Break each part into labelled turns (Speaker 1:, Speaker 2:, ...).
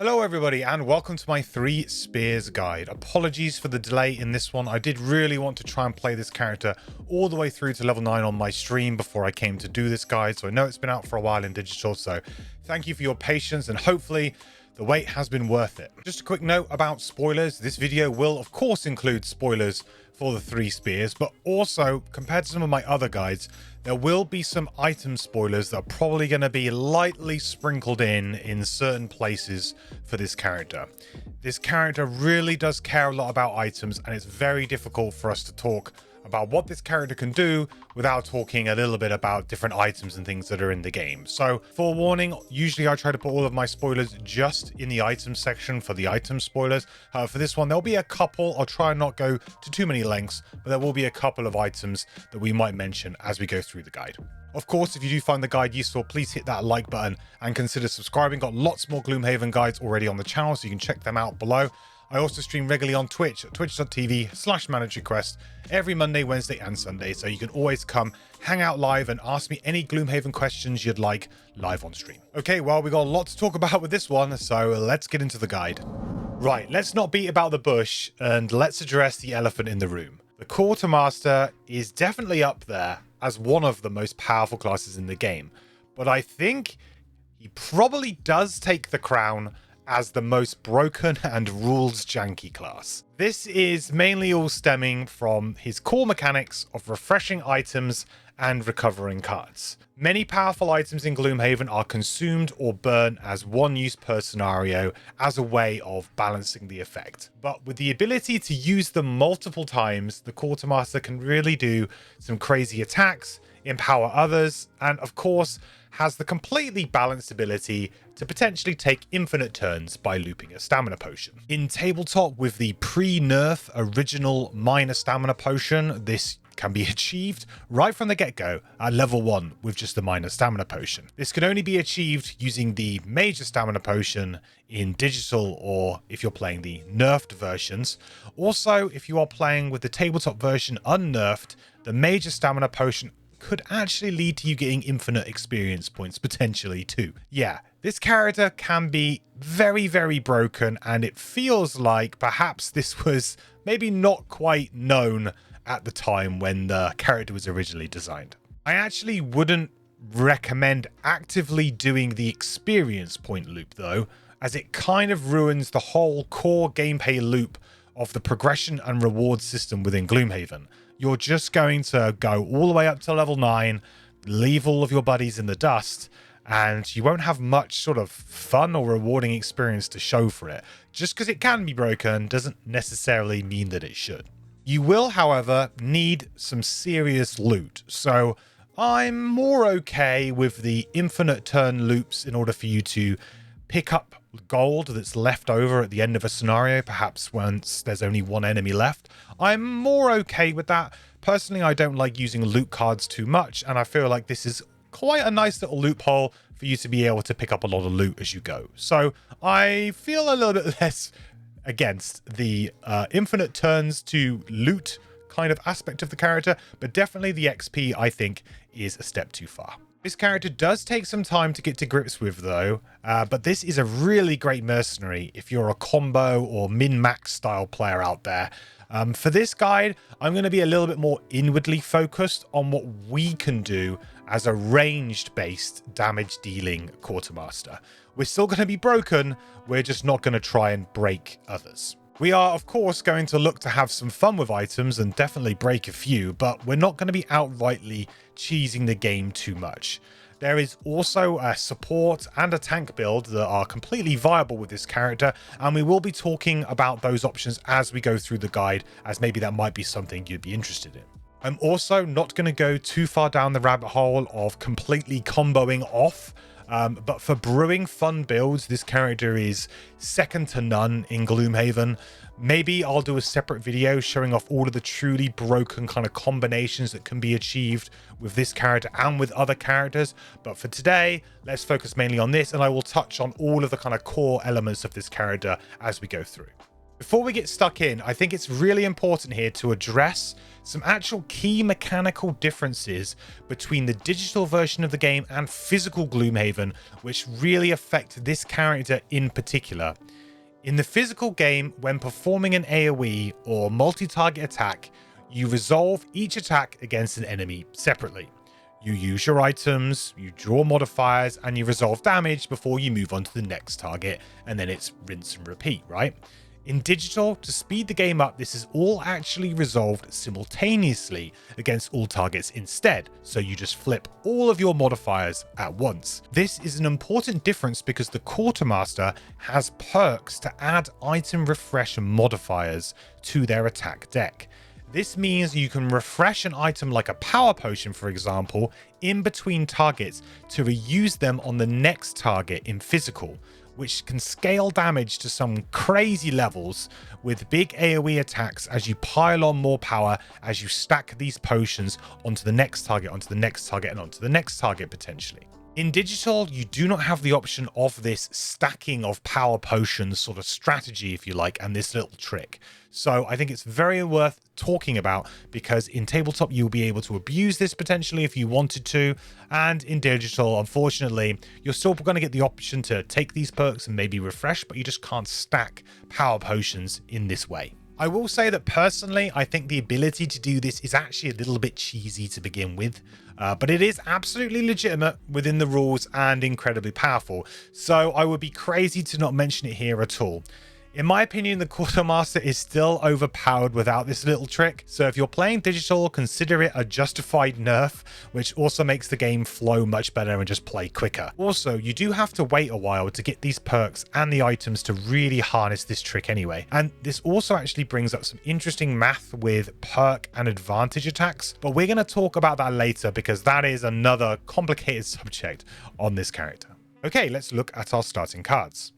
Speaker 1: Hello everybody and welcome to my 3 spears guide. Apologies for the delay in this one. I did really want to try and play this character all the way through to level 9 on my stream before I came to do this guide. So I know it's been out for a while in digital, so thank you for your patience and hopefully the wait has been worth it. Just a quick note about spoilers. This video will of course include spoilers for the 3 spears, but also compared to some of my other guides, there will be some item spoilers that are probably going to be lightly sprinkled in certain places for this character. This character really does care a lot about items, and it's very difficult for us to talk about what this character can do without talking a little bit about different items and things that are in the game. So forewarning, usually I try to put all of my spoilers just in the item section for the item spoilers. For this one, there'll be a couple. I'll try and not go to too many lengths, but there will be a couple of items that we might mention as we go through the guide. Of course, if you do find the guide useful, please hit that like button and consider subscribing. Got lots more Gloomhaven guides already on the channel, so you can check them out below. I also stream regularly on Twitch at twitch.tv/managerequest every Monday, Wednesday, and Sunday. So you can always come hang out live and ask me any Gloomhaven questions you'd like live on stream. Okay, well, we got a lot to talk about with this one, so let's get into the guide. Right, let's not beat about the bush and let's address the elephant in the room. The Quartermaster is definitely up there as one of the most powerful classes in the game, but I think he probably does take the crown as the most broken and rules janky class. This is mainly all stemming from his core mechanics of refreshing items and recovering cards. Many powerful items in Gloomhaven are consumed or burnt as one use per scenario as a way of balancing the effect. But with the ability to use them multiple times, the Quartermaster can really do some crazy attacks, empower others, and of course has the completely balanced ability to potentially take infinite turns by looping a stamina potion. In tabletop with the pre-nerf original minor stamina potion, this can be achieved right from the get-go at level 1 with just the minor stamina potion. This can only be achieved using the major stamina potion in digital or if you're playing the nerfed versions. Also, if you are playing with the tabletop version unnerfed, the major stamina potion could actually lead to you getting infinite experience points potentially too. Yeah, this character can be very, very broken, and it feels like perhaps this was maybe not quite known at the time when the character was originally designed. I actually wouldn't recommend actively doing the experience point loop though, as it kind of ruins the whole core gameplay loop of the progression and reward system within Gloomhaven. You're just going to go all the way up to level 9, leave all of your buddies in the dust, and you won't have much sort of fun or rewarding experience to show for it. Just because it can be broken doesn't necessarily mean that it should. You will, however, need some serious loot, so I'm more okay with the infinite turn loops in order for you to pick up gold that's left over at the end of a scenario, perhaps once there's only one enemy left. I'm more okay with that. Personally, I don't like using loot cards too much, and I feel like this is quite a nice little loophole for you to be able to pick up a lot of loot as you go. So I feel a little bit less against the infinite turns to loot kind of aspect of the character, but definitely the XP I think is a step too far. This character does take some time to get to grips with though, but this is a really great mercenary if you're a combo or min-max style player out there. For this guide, I'm going to be a little bit more inwardly focused on what we can do as a ranged-based damage-dealing Quartermaster. We're still going to be broken, we're just not going to try and break others. We are, of course, going to look to have some fun with items and definitely break a few, but we're not going to be outrightly cheesing the game too much. There is also a support and a tank build that are completely viable with this character, and we will be talking about those options as we go through the guide, as maybe that might be something you'd be interested in. I'm also not going to go too far down the rabbit hole of completely comboing off, but for brewing fun builds, this character is second to none in Gloomhaven. Maybe I'll do a separate video showing off all of the truly broken kind of combinations that can be achieved with this character and with other characters. But for today, let's focus mainly on this, and I will touch on all of the kind of core elements of this character as we go through. Before we get stuck in, I think it's really important here to address some actual key mechanical differences between the digital version of the game and physical Gloomhaven, which really affect this character in particular. In the physical game, when performing an AoE or multi-target attack, you resolve each attack against an enemy separately. You use your items, you draw modifiers, and you resolve damage before you move on to the next target, and then it's rinse and repeat, right? In digital, to speed the game up, this is all actually resolved simultaneously against all targets instead, so you just flip all of your modifiers at once. This is an important difference because the Quartermaster has perks to add item refresh modifiers to their attack deck. This means you can refresh an item like a power potion, for example, in between targets to reuse them on the next target in physical, which can scale damage to some crazy levels with big AoE attacks as you pile on more power as you stack these potions onto the next target, onto the next target, and onto the next target potentially. In digital, you do not have the option of this stacking of power potions sort of strategy, if you like, and this little trick. So I think it's very worth talking about because in tabletop, you'll be able to abuse this potentially if you wanted to. And in digital, unfortunately, you're still going to get the option to take these perks and maybe refresh, but you just can't stack power potions in this way. I will say that personally, I think the ability to do this is actually a little bit cheesy to begin with, but it is absolutely legitimate within the rules and incredibly powerful. So I would be crazy to not mention it here at all. In my opinion, the Quartermaster is still overpowered without this little trick. So if you're playing digital, consider it a justified nerf, which also makes the game flow much better and just play quicker. Also, you do have to wait a while to get these perks and the items to really harness this trick anyway. And this also actually brings up some interesting math with perk and advantage attacks, but we're going to talk about that later because that is another complicated subject on this character. Okay, let's look at our starting cards.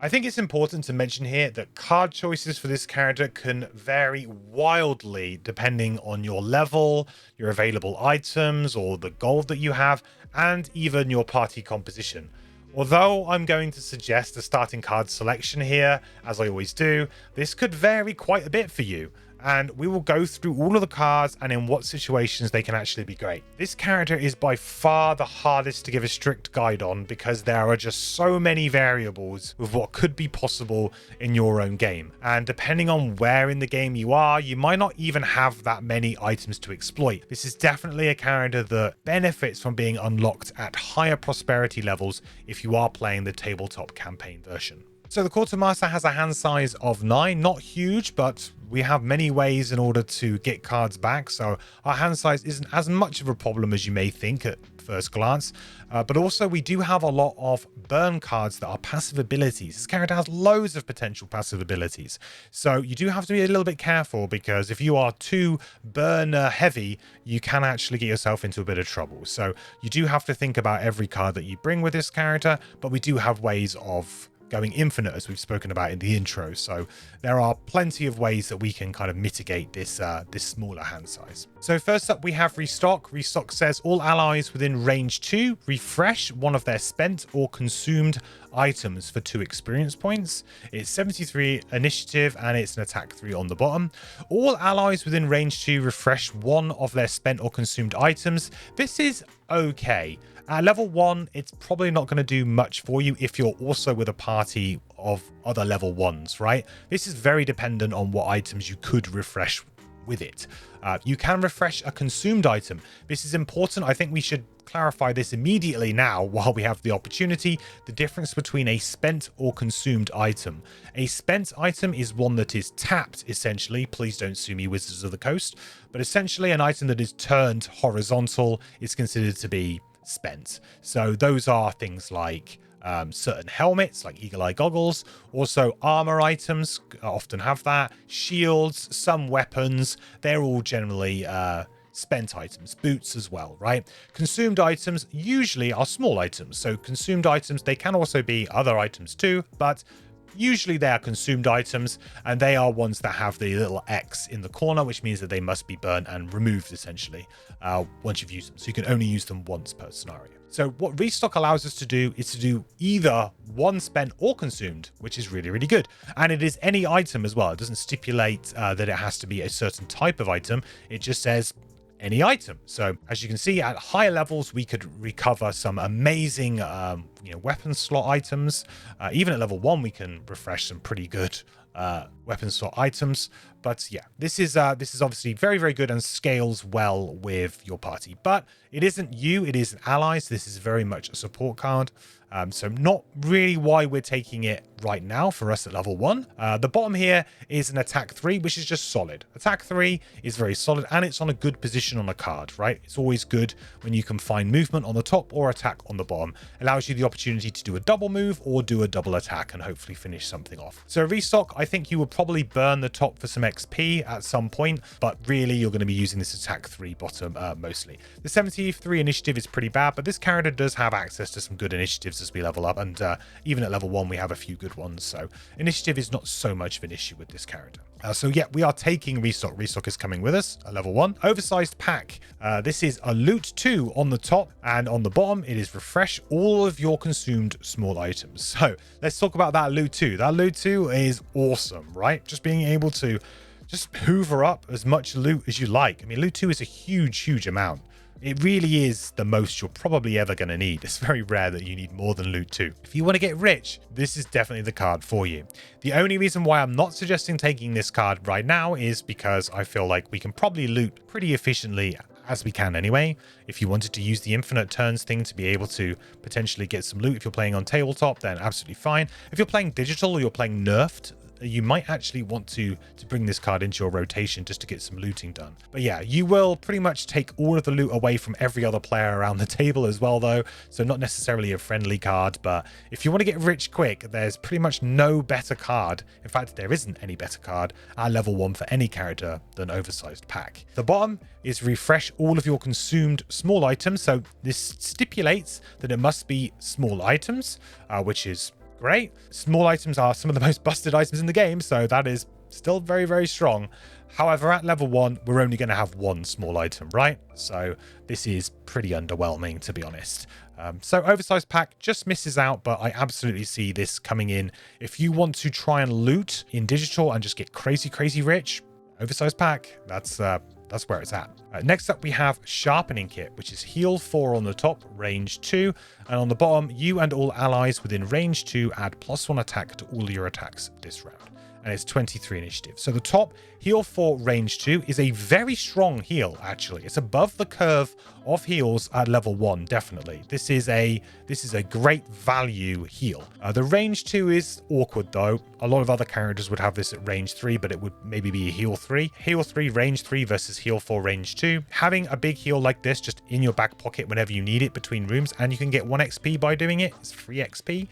Speaker 1: I think it's important to mention here that card choices for this character can vary wildly depending on your level, your available items, or the gold that you have, and even your party composition. Although I'm going to suggest a starting card selection here, as I always do, this could vary quite a bit for you. And we will go through all of the cards and in what situations they can actually be great. This character is by far the hardest to give a strict guide on because there are just so many variables with what could be possible in your own game. And depending on where in the game you are, you might not even have that many items to exploit. This is definitely a character that benefits from being unlocked at higher prosperity levels if you are playing the tabletop campaign version. So the Quartermaster has a hand size of 9, not huge, but we have many ways in order to get cards back. So our hand size isn't as much of a problem as you may think at first glance. But also we do have a lot of burn cards that are passive abilities. This character has loads of potential passive abilities. So you do have to be a little bit careful because if you are too burn heavy, you can actually get yourself into a bit of trouble. So you do have to think about every card that you bring with this character, but we do have ways of going infinite, as we've spoken about in the intro. So there are plenty of ways that we can kind of mitigate this this smaller hand size. So first up, we have Restock. Restock says all allies within range 2 refresh one of their spent or consumed items for 2 experience points. It's 73 initiative and it's an attack 3 on the bottom. All allies within range 2 refresh one of their spent or consumed items. This is okay. At level 1, it's probably not going to do much for you if you're also with a party of other level 1s, right? This is very dependent on what items you could refresh with it. You can refresh a consumed item. This is important. I think we should clarify this immediately now while we have the opportunity. The difference between a spent or consumed item. A spent item is one that is tapped, essentially. Please don't sue me, Wizards of the Coast. But essentially, an item that is turned horizontal is considered to be spent. So those are things like certain helmets like eagle-eye goggles. Also armor items often have that. Shields, some weapons, they're all generally spent items. Boots as well, right? Consumed items usually are small items. So consumed items, they can also be other items too, but usually they are consumed items, and they are ones that have the little X in the corner, which means that they must be burnt and removed essentially once you've used them. So you can only use them once per scenario. So what restock allows us to do is to do either one spent or consumed, which is really, really good. And it is any item as well. It doesn't stipulate that it has to be a certain type of item. It just says any item. So as you can see, at higher levels, we could recover some amazing weapon slot items. Even at level 1, we can refresh some pretty good weapon slot items. But yeah, this is obviously very, very good and scales well with your party. But it isn't you, it is allies. This is very much a support card. So not really why we're taking it right now for us at level 1. The bottom here is an attack 3, which is just solid. Attack 3 is very solid, and it's on a good position on a card, right? It's always good when you can find movement on the top or attack on the bottom. Allows you the opportunity to do a double move or do a double attack and hopefully finish something off. So restock, I think you would probably burn the top for some XP at some point, but really you're going to be using this attack 3 bottom mostly. The 73 initiative is pretty bad, but this character does have access to some good initiatives as we level up, and even at level 1 we have a few good ones, so initiative is not so much of an issue with this character. So yeah, we are taking restock. Restock is coming with us at level 1. Oversized pack. This is a loot 2 on the top, and on the bottom it is refresh all of your consumed small items. So let's talk about that loot 2. That loot 2 is awesome, right? Just being able to just hoover up as much loot as you like. I mean, loot 2 is a huge amount. It really is the most you're probably ever going to need. It's very rare that you need more than loot 2. If you want to get rich, this is definitely the card for you. The only reason why I'm not suggesting taking this card right now is because I feel like we can probably loot pretty efficiently, as we can anyway. If you wanted to use the infinite turns thing to be able to potentially get some loot if you're playing on tabletop, then absolutely fine. If you're playing digital or you're playing nerfed, you might actually want to bring this card into your rotation just to get some looting done. But yeah, you will pretty much take all of the loot away from every other player around the table as well, though. So not necessarily a friendly card, but if you want to get rich quick, there's pretty much no better card. In fact, there isn't any better card at level 1 for any character than Oversized Pack. The bottom is refresh all of your consumed small items. So this stipulates that it must be small items, which is great. Small items are some of the most busted items in the game, so that is still very, very strong. However, at level 1, we're only going to have one small item, right? So this is pretty underwhelming, to be honest. So Oversized Pack just misses out, but I absolutely see this coming in. If you want to try and loot in digital and just get crazy, crazy rich, Oversized Pack, that's where it's at. Next up, we have Sharpening Kit, which is heal 4 on the top, range 2. And on the bottom, you and all allies within range 2 add +1 attack to all your attacks this round. And it's 23 initiative. So the top, heal 4, range 2, is a very strong heal, actually. It's above the curve of heals at level 1, definitely. This is a great value heal. The range 2 is awkward, though. A lot of other characters would have this at range 3, but it would maybe be a heal 3. Heal 3, range 3 versus heal 4, range 2. Having a big heal like this just in your back pocket whenever you need it between rooms, and you can get 1 XP by doing it. It's free XP.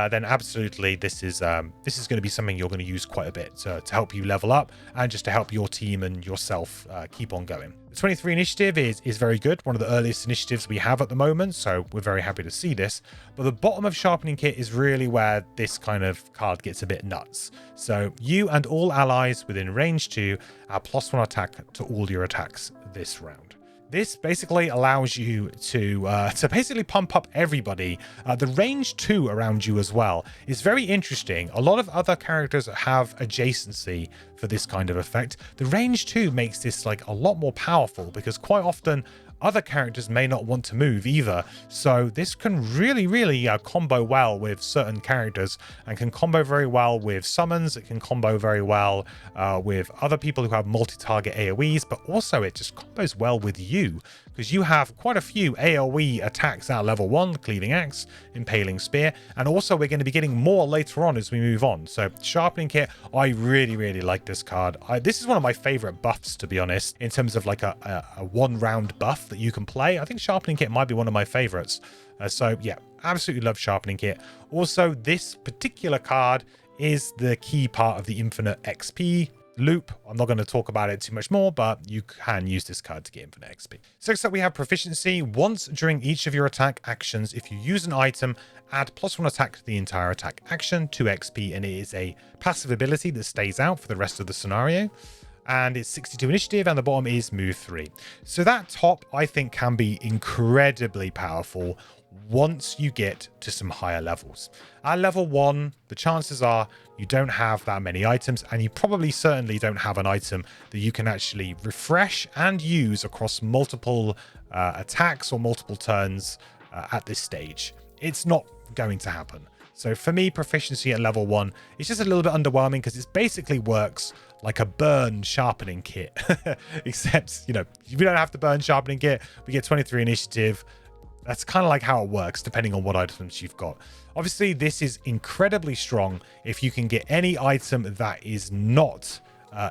Speaker 1: Then absolutely this is going to be something you're going to use quite a bit to help you level up and just to help your team and yourself keep on going. The 23 initiative is very good, one of the earliest initiatives we have at the moment, so we're very happy to see this. But the bottom of Sharpening Kit is really where this kind of card gets a bit nuts. So you and all allies within range 2 add +1 attack to all your attacks this round. This basically allows you to basically pump up everybody. The range 2 around you as well is very interesting. A lot of other characters have adjacency for this kind of effect. The range 2 makes this like a lot more powerful because quite often other characters may not want to move either. So this can really combo well with certain characters and can combo very well with summons. It can combo very well with other people who have multi-target AoEs, but also it just combos well with you because you have quite a few AoE attacks at level 1, Cleaving Axe, Impaling Spear, and also we're going to be getting more later on as we move on. So Sharpening Kit, I really like this card. This is one of my favorite buffs, to be honest, in terms of like a 1-round buff that you can play. I think Sharpening Kit might be one of my favorites. So yeah, absolutely love Sharpening Kit. Also, this particular card is the key part of the infinite XP loop. I'm not going to talk about it too much more, but you can use this card to get infinite XP. So next up we have Proficiency. Once during each of your attack actions, if you use an item, add +1 attack to the entire attack action, 2 XP, and it is a passive ability that stays out for the rest of the scenario. And it's 62 initiative, and the bottom is move 3. So that top, I think, can be incredibly powerful once you get to some higher levels. At level 1, the chances are you don't have that many items, and you probably certainly don't have an item that you can actually refresh and use across multiple attacks or multiple turns at this stage. It's not going to happen. So for me, proficiency at level 1 is just a little bit underwhelming because it basically works like a burn sharpening kit. Except, you know, we don't have to burn sharpening kit. We get 23 initiative. That's kind of like how it works, depending on what items you've got. Obviously, this is incredibly strong if you can get any item that is not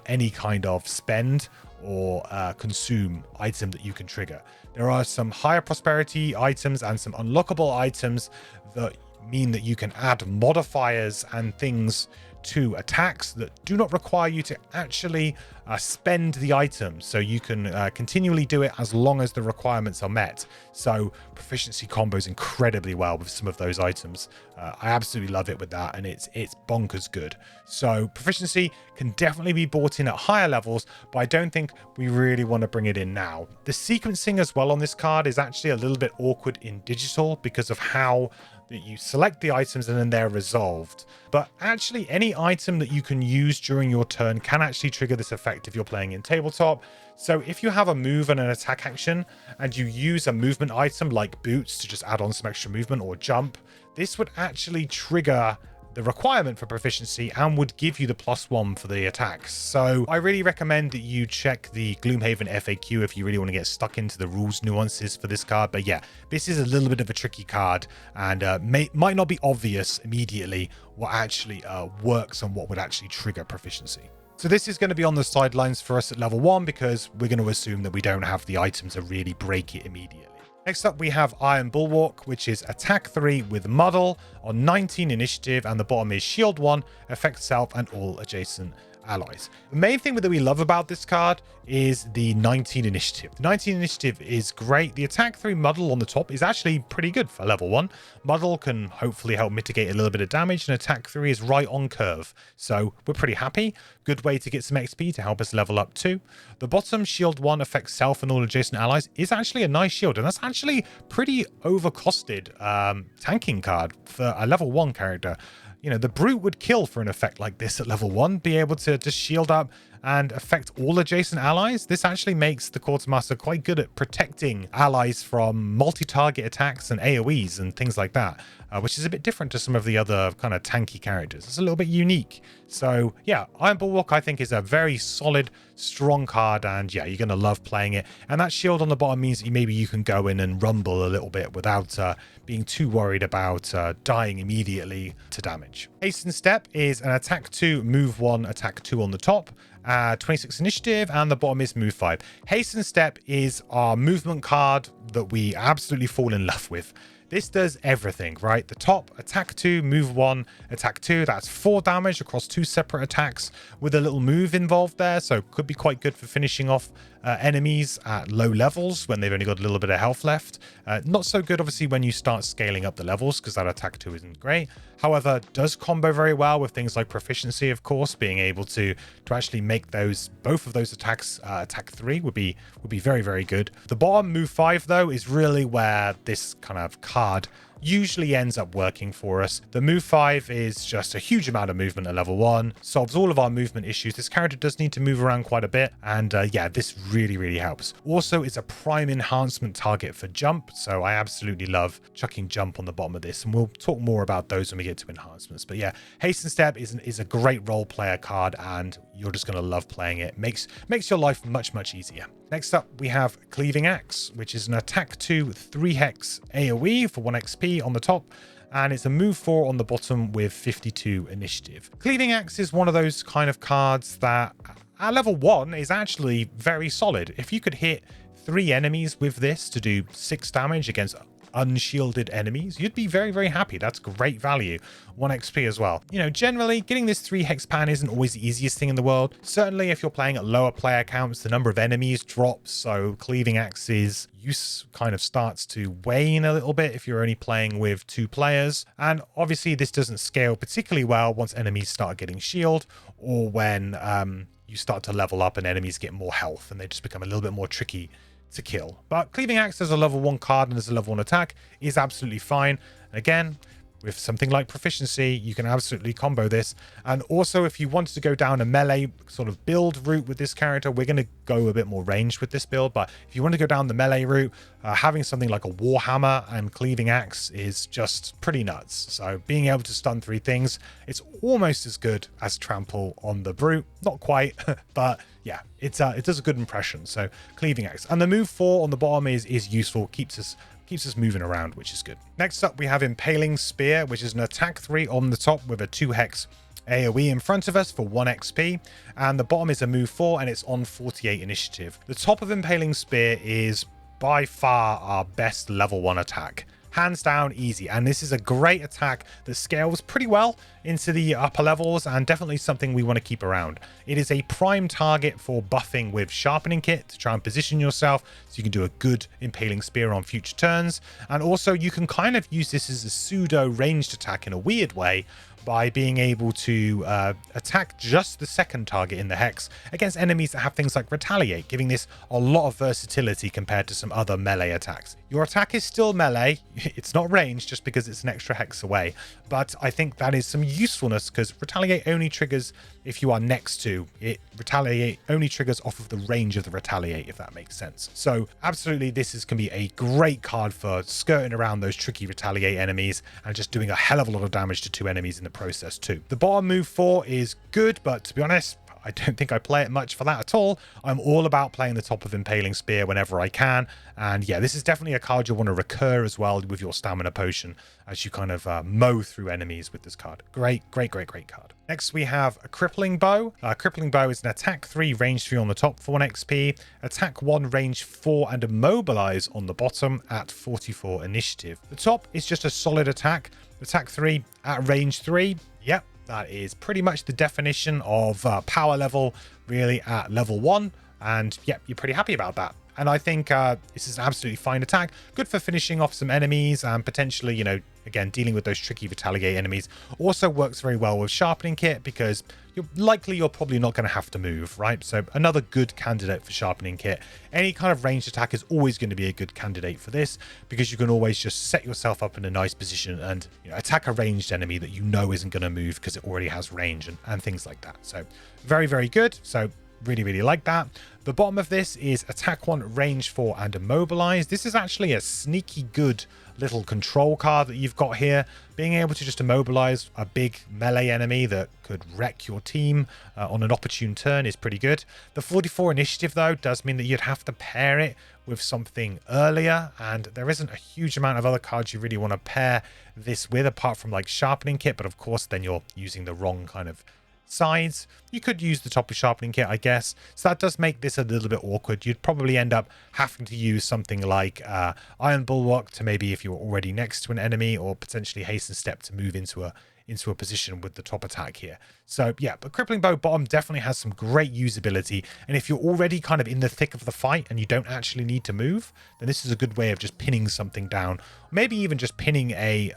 Speaker 1: any kind of spend or consume item that you can trigger. There are some higher prosperity items and some unlockable items that mean that you can add modifiers and things to attacks that do not require you to actually spend the item, so you can continually do it as long as the requirements are met. So proficiency combos incredibly well with some of those items. I absolutely love it with that, and it's bonkers good. So proficiency can definitely be brought in at higher levels, but I don't think we really want to bring it in now. The sequencing as well on this card is actually a little bit awkward in digital because of how that you select the items and then they're resolved. But actually any item that you can use during your turn can actually trigger this effect if you're playing in tabletop. So if you have a move and an attack action and you use a movement item like boots to just add on some extra movement or jump, this would actually trigger the requirement for proficiency and would give you the +1 for the attacks. So I really recommend that you check the Gloomhaven FAQ if you really want to get stuck into the rules nuances for this card. But yeah, this is a little bit of a tricky card, and might not be obvious immediately what actually works and what would actually trigger proficiency. So this is going to be on the sidelines for us at level 1 because we're going to assume that we don't have the item to really break it immediately. Next up, we have Iron Bulwark, which is attack 3 with Muddle on 19 initiative, and the bottom is shield 1, affect self and all adjacent allies. The main thing that we love about this card is the 19 initiative. The 19 initiative is great. The attack 3 Muddle on the top is actually pretty good for level 1. Muddle can hopefully help mitigate a little bit of damage, and attack 3 is right on curve. So we're pretty happy. Good way to get some XP to help us level up too. The bottom shield 1 affects self and all adjacent allies is actually a nice shield, and that's actually pretty overcosted tanking card for a level 1 character. You know, the Brute would kill for an effect like this at level 1, be able to just shield up and affect all adjacent allies. This actually makes the Quartermaster quite good at protecting allies from multi-target attacks and AoEs and things like that, which is a bit different to some of the other kind of tanky characters. It's a little bit unique. So yeah, Iron Bulwark I think is a very solid, strong card, and yeah, you're going to love playing it. And that shield on the bottom means that maybe you can go in and rumble a little bit without being too worried about dying immediately to damage. Hasten Step is an attack 2, move 1, attack 2 on the top. 26 initiative, and the bottom is move 5. Hasten Step is our movement card that we absolutely fall in love with. This does everything, right? The top, attack 2, move 1, attack 2. That's 4 damage across 2 separate attacks with a little move involved there. So could be quite good for finishing off enemies at low levels when they've only got a little bit of health left. Not so good, obviously, when you start scaling up the levels because that attack 2 isn't great. However, does combo very well with things like proficiency, of course. Being able to actually make both of those attacks attack 3 would be very, very good. The bottom, move 5, though, is really where this kind of card usually ends up working for us. The move 5 is just a huge amount of movement at level 1, solves all of our movement issues. This character does need to move around quite a bit, and yeah, this really helps. Also, it's a prime enhancement target for jump, so I absolutely love chucking jump on the bottom of this, and we'll talk more about those when we get to enhancements. But yeah, Hasten Step is a great role player card, and you're just going to love playing it. Makes your life much easier. Next up, we have Cleaving Axe, which is an attack 2 3 hex AoE for 1 XP on the top, and it's a move 4 on the bottom with 52 initiative. Cleaving Axe is one of those kind of cards that at level 1 is actually very solid. If you could hit 3 enemies with this to do 6 damage against unshielded enemies, you'd be very happy. That's great value. 1 XP as well. You know, generally getting this 3 hex pan isn't always the easiest thing in the world. Certainly if you're playing at lower player counts, the number of enemies drops, so Cleaving Axe's use kind of starts to wane a little bit if you're only playing with 2 players. And obviously this doesn't scale particularly well once enemies start getting shield, or when you start to level up and enemies get more health and they just become a little bit more tricky to kill. But Cleaving Axe as a level 1 card and as a level 1 attack is absolutely fine. Again, with something like proficiency, you can absolutely combo this. And also, if you wanted to go down a melee sort of build route with this character, we're going to go a bit more ranged with this build. But if you want to go down the melee route, having something like a Warhammer and Cleaving Axe is just pretty nuts. So being able to stun 3 things, it's almost as good as Trample on the Brute. Not quite, but yeah, it does a good impression. So Cleaving Axe. And the move 4 on the bottom is useful, keeps us moving around, which is good. Next up, we have Impaling Spear, which is an attack 3 on the top with a 2 hex AoE in front of us for 1 XP, and the bottom is a move 4 and it's on 48 initiative. The top of Impaling Spear is by far our best level 1 attack. Hands down easy, and this is a great attack that scales pretty well into the upper levels and definitely something we want to keep around. It is a prime target for buffing with Sharpening Kit to try and position yourself so you can do a good Impaling Spear on future turns, and also you can kind of use this as a pseudo ranged attack in a weird way by being able to attack just the second target in the hex against enemies that have things like Retaliate, giving this a lot of versatility compared to some other melee attacks. Your attack is still melee, it's not ranged just because it's an extra hex away, but I think that is some usefulness because Retaliate only triggers if you are next to it. Retaliate only triggers off of the range of the Retaliate, if that makes sense. So absolutely, this can be a great card for skirting around those tricky Retaliate enemies and just doing a hell of a lot of damage to 2 enemies in the process too. The bottom move 4 is good, but to be honest, I don't think I play it much for that at all. I'm all about playing the top of Impaling Spear whenever I can. And yeah, this is definitely a card you'll want to recur as well with your stamina potion as you kind of mow through enemies with this card. Great card. Next, we have a Crippling Bow. Crippling Bow is an attack 3, range 3 on the top for 1 XP, attack 1, range 4, and immobilize on the bottom at 44 initiative. The top is just a solid attack. Attack 3 at range 3. Yep. That is pretty much the definition of power level, really, at level 1. And yeah, you're pretty happy about that. And I think this is an absolutely fine attack. Good for finishing off some enemies and potentially, you know, again, dealing with those tricky Retaliate enemies. Also works very well with Sharpening Kit because you're probably not going to have to move, right? So another good candidate for Sharpening Kit. Any kind of ranged attack is always going to be a good candidate for this because you can always just set yourself up in a nice position and, you know, attack a ranged enemy that you know isn't going to move because it already has range and things like that. So very good. So really like that. The bottom of this is attack 1, range 4, and immobilize. This is actually a sneaky good little control card that you've got here. Being able to just immobilize a big melee enemy that could wreck your team on an opportune turn is pretty good. The 44 initiative, though, does mean that you'd have to pair it with something earlier, and there isn't a huge amount of other cards you really want to pair this with apart from like Sharpening Kit, but of course then you're using the wrong kind of sides. You could use the top of Sharpening Kit, I guess, so that does make this a little bit awkward. You'd probably end up having to use something like Iron Bulwark to maybe if you were already next to an enemy, or potentially Hasten Step to move into a position with the top attack here. So yeah, but Crippling Bow bottom definitely has some great usability, and if you're already kind of in the thick of the fight and you don't actually need to move, then this is a good way of just pinning something down, maybe even just pinning a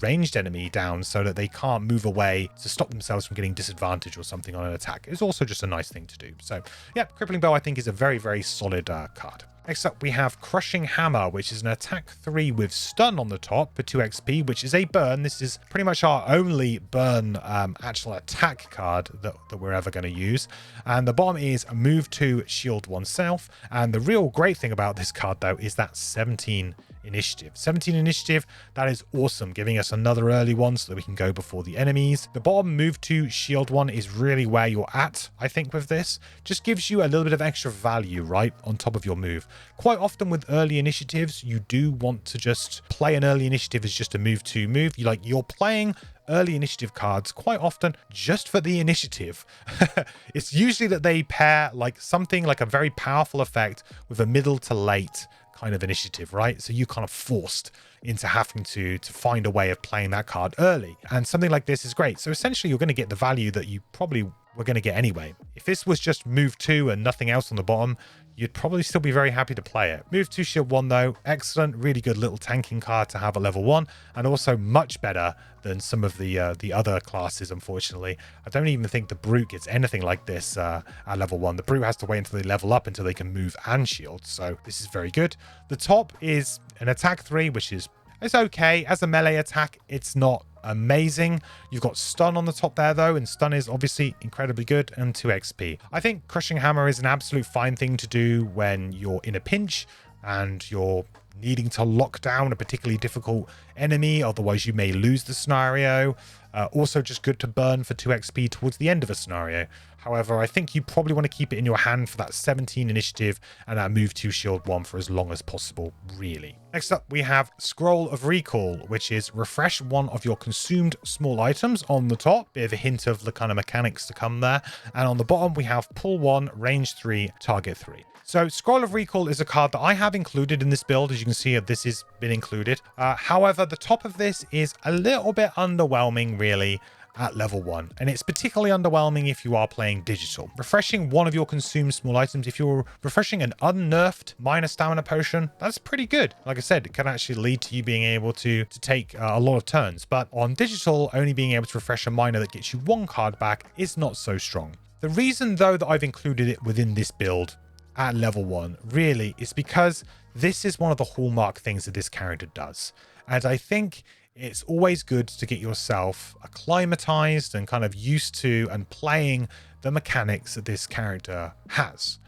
Speaker 1: ranged enemy down so that they can't move away to stop themselves from getting disadvantage or something on an attack. It's also just a nice thing to do. So yeah, Crippling Bow I think is a very solid card. Next up, we have Crushing Hammer, which is an attack 3 with stun on the top for 2 XP, which is a burn. This is pretty much our only burn actual attack card that we're ever going to use. And the bottom is a move 2, shield oneself. And the real great thing about this card, though, is that 17 initiative. 17 initiative, that is awesome, giving us another early one so that we can go before the enemies. The bottom move 2, shield 1 is really where you're at, I think, with this. Just gives you a little bit of extra value, right, on top of your move. Quite often with early initiatives, you do want to just play an early initiative as just a move 2 move. You're playing early initiative cards quite often just for the initiative. It's usually that they pair like something like a very powerful effect with a middle to late kind of initiative, right? So you kind of forced into having to find a way of playing that card early. And something like this is great. So essentially you're going to get the value that you probably were going to get anyway. If this was just move 2 and nothing else on the bottom, you'd probably still be very happy to play it. Move 2 shield 1 though, excellent, really good little tanking card to have at level 1, and also much better than some of the other classes, unfortunately. I don't even think the Brute gets anything like this at level 1. The Brute has to wait until they level up until they can move and shield, so this is very good. The top is an attack 3, which is it's okay. As a melee attack, it's not amazing. You've got stun on the top there though, and stun is obviously incredibly good, and 2 XP. I think crushing hammer is an absolute fine thing to do when you're in a pinch and you're needing to lock down a particularly difficult enemy, otherwise you may lose the scenario. Also just good to burn for 2 XP towards the end of a scenario. However, I think you probably want to keep it in your hand for that 17 initiative and that move 2 shield 1 for as long as possible, really. Next up, we have Scroll of Recall, which is refresh one of your consumed small items on the top. Bit of a hint of the kind of mechanics to come there. And on the bottom, we have pull 1, range 3, target 3. So Scroll of Recall is a card that I have included in this build. As you can see, this has been included. However, the top of this is a little bit underwhelming, really, at level 1, and it's particularly underwhelming if you are playing digital. Refreshing one of your consumed small items, if you're refreshing an unnerfed minor stamina potion, that's pretty good. Like I said, it can actually lead to you being able to take a lot of turns, but on digital, only being able to refresh a minor that gets you 1 card back is not so strong. The reason though that I've included it within this build at level 1 really is because this is one of the hallmark things that this character does, and I think it's always good to get yourself acclimatized and kind of used to and playing the mechanics that this character has.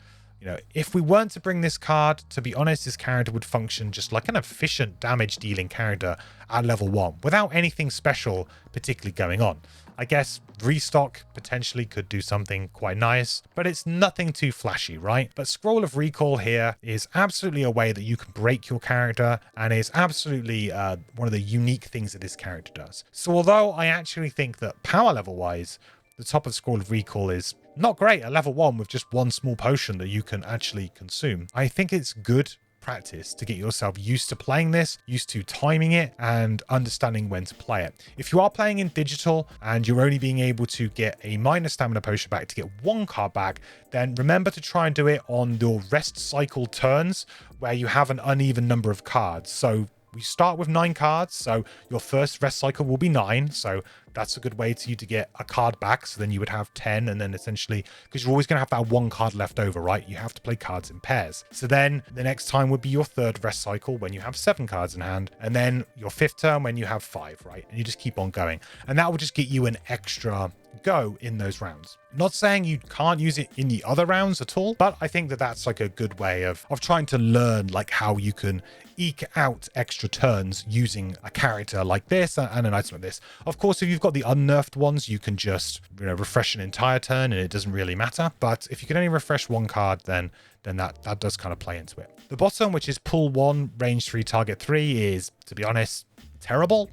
Speaker 1: You know, if we weren't to bring this card, to be honest, this character would function just like an efficient damage dealing character at level 1 without anything special particularly going on. I guess restock potentially could do something quite nice, but it's nothing too flashy, right? But Scroll of Recall here is absolutely a way that you can break your character, and is absolutely one of the unique things that this character does. So although I actually think that power level wise, the top of Scroll of Recall is not great at level 1 with just 1 small potion that you can actually consume, I think it's good practice to get yourself used to playing this, used to timing it, and understanding when to play it. If you are playing in digital and you're only being able to get a minor stamina potion back to get 1 card back, then remember to try and do it on your rest cycle turns where you have an uneven number of cards. So we start with 9 cards, so your first rest cycle will be 9, so that's a good way to you to get a card back. So then you would have 10, and then essentially, because you're always going to have that 1 card left over, right? You have to play cards in pairs. So then the next time would be your 3rd rest cycle when you have 7 cards in hand, and then your 5th turn when you have 5, right? And you just keep on going, and that will just get you an extra go in those rounds. Not saying you can't use it in the other rounds at all, but I think that that's like a good way of trying to learn like how you can eke out extra turns using a character like this and an item like this. Of course, if you've got the unnerfed ones, you can just, you know, refresh an entire turn and it doesn't really matter. But if you can only refresh 1 card, then that does kind of play into it. The bottom, which is pull 1, range 3, target 3, is, to be honest, terrible.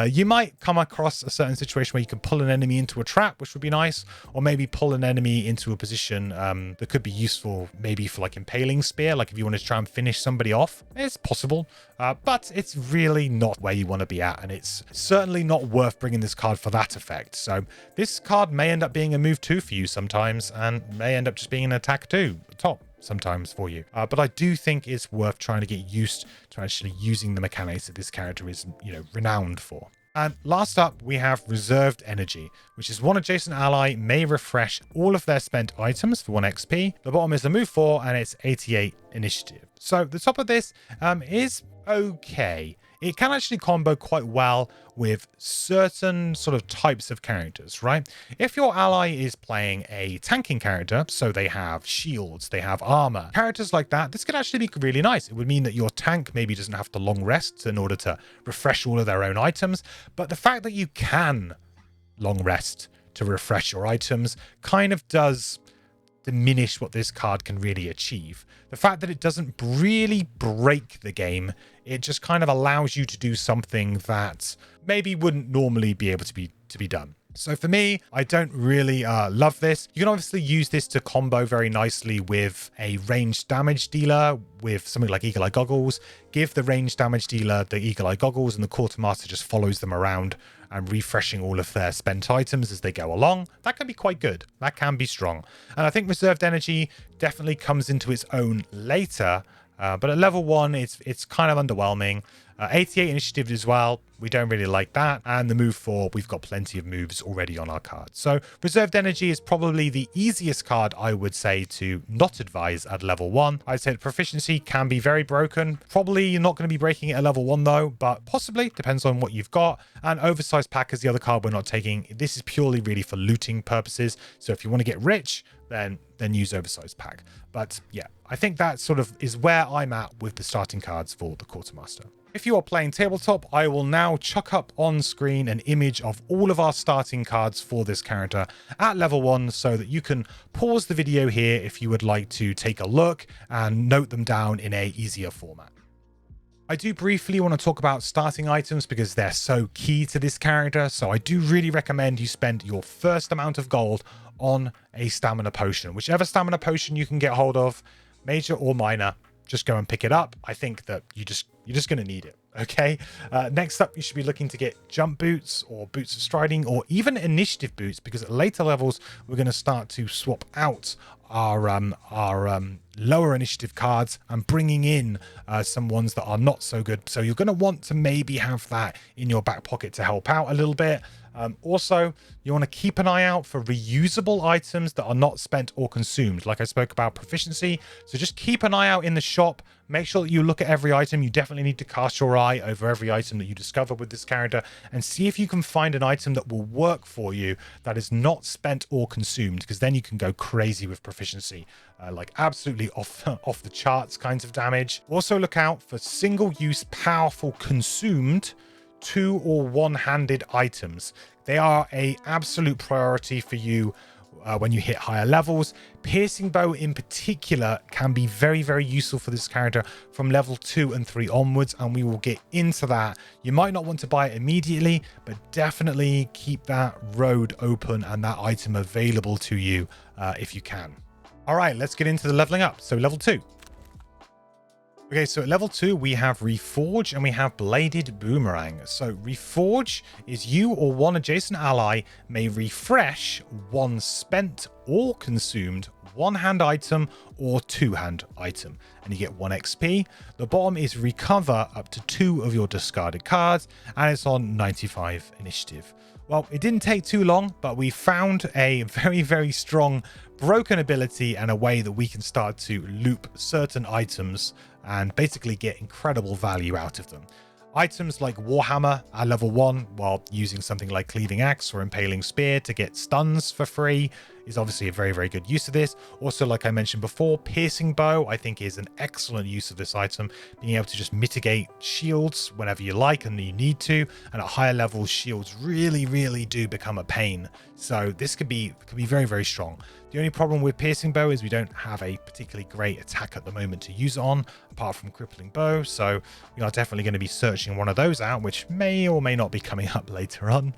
Speaker 1: You might come across a certain situation where you can pull an enemy into a trap, which would be nice, or maybe pull an enemy into a position that could be useful, maybe for like impaling spear, like if you want to try and finish somebody off. It's possible, but it's really not where you want to be at, and it's certainly not worth bringing this card for that effect. So this card may end up being a move 2 for you sometimes, and may end up just being an attack 2 top sometimes for you, but I do think it's worth trying to get used to actually using the mechanics that this character is, you know, renowned for. And last up, we have Reserved Energy, which is one adjacent ally may refresh all of their spent items for 1 XP. The bottom is a move 4, and it's 88 initiative. So the top of this is okay. It can actually combo quite well with certain sort of types of characters, right? If your ally is playing a tanking character, so they have shields, they have armor, characters like that, this could actually be really nice. It would mean that your tank maybe doesn't have to long rest in order to refresh all of their own items, but the fact that you can long rest to refresh your items kind of does diminish what this card can really achieve. The fact that it doesn't really break the game, it just kind of allows you to do something that maybe wouldn't normally be able to be done. So for me, I don't really love this. You can obviously use this to combo very nicely with a ranged damage dealer with something like Eagle Eye Goggles. Give the ranged damage dealer the Eagle Eye Goggles and the Quartermaster just follows them around and refreshing all of their spent items as they go along. That can be quite good. That can be strong. And I think reserved energy definitely comes into its own later. But at level 1, it's kind of underwhelming. 88 initiative as well. We don't really like that. And the move 4, we've got plenty of moves already on our card. So reserved energy is probably the easiest card, I would say, to not advise at level 1. I'd say the proficiency can be very broken. Probably you're not going to be breaking it at level 1 though, but possibly, depends on what you've got. And oversized pack is the other card we're not taking. This is purely really for looting purposes. So if you want to get rich, then use oversized pack. But yeah, I think that sort of is where I'm at with the starting cards for the Quartermaster. If you are playing tabletop, I will now chuck up on screen an image of all of our starting cards for this character at level 1 so that you can pause the video here if you would like to take a look and note them down in a easier format. I do briefly want to talk about starting items because they're so key to this character. So I do really recommend you spend your first amount of gold on a stamina potion. Whichever stamina potion you can get hold of, major or minor, just go and pick it up. I think that you're just going to need it. Okay. Next up, you should be looking to get jump boots or boots of striding or even initiative boots, because at later levels, we're going to start to swap out our lower initiative cards and bringing in some ones that are not so good. So you're going to want to maybe have that in your back pocket to help out a little bit. Also, you want to keep an eye out for reusable items that are not spent or consumed. Like I spoke about proficiency. So just keep an eye out in the shop. Make sure that you look at every item. You definitely need to cast your eye over every item that you discover with this character and see if you can find an item that will work for you that is not spent or consumed, because then you can go crazy with proficiency. Like absolutely off the charts kinds of damage. Also look out for single-use powerful consumed 2 or 1-handed items. They are a absolute priority for you when you hit higher levels. Piercing bow in particular can be very, very useful for this character from level 2 and 3 onwards, and we will get into that. You might not want to buy it immediately, but definitely keep that road open and that item available to you if you can. All right, let's get into the leveling up. So level 2. Okay, so at level 2, we have Reforge and we have Bladed Boomerang. So Reforge is you or one adjacent ally may refresh one spent or consumed 1-hand item or 2-hand item, and you get 1 XP. The bottom is recover up to 2 of your discarded cards, and it's on 95 initiative. Well, it didn't take too long, but we found a very, very strong broken ability and a way that we can start to loop certain items and basically get incredible value out of them. Items like Warhammer at level 1, while using something like Cleaving Axe or Impaling Spear to get stuns for free, is obviously a very, very good use of this. Also, like I mentioned before, Piercing Bow, I think, is an excellent use of this item. Being able to just mitigate shields whenever you like and you need to. And at higher levels, shields really, really do become a pain. So this could be very, very strong. The only problem with Piercing Bow is we don't have a particularly great attack at the moment to use it on, apart from Crippling Bow. So we are definitely going to be searching one of those out, which may or may not be coming up later on.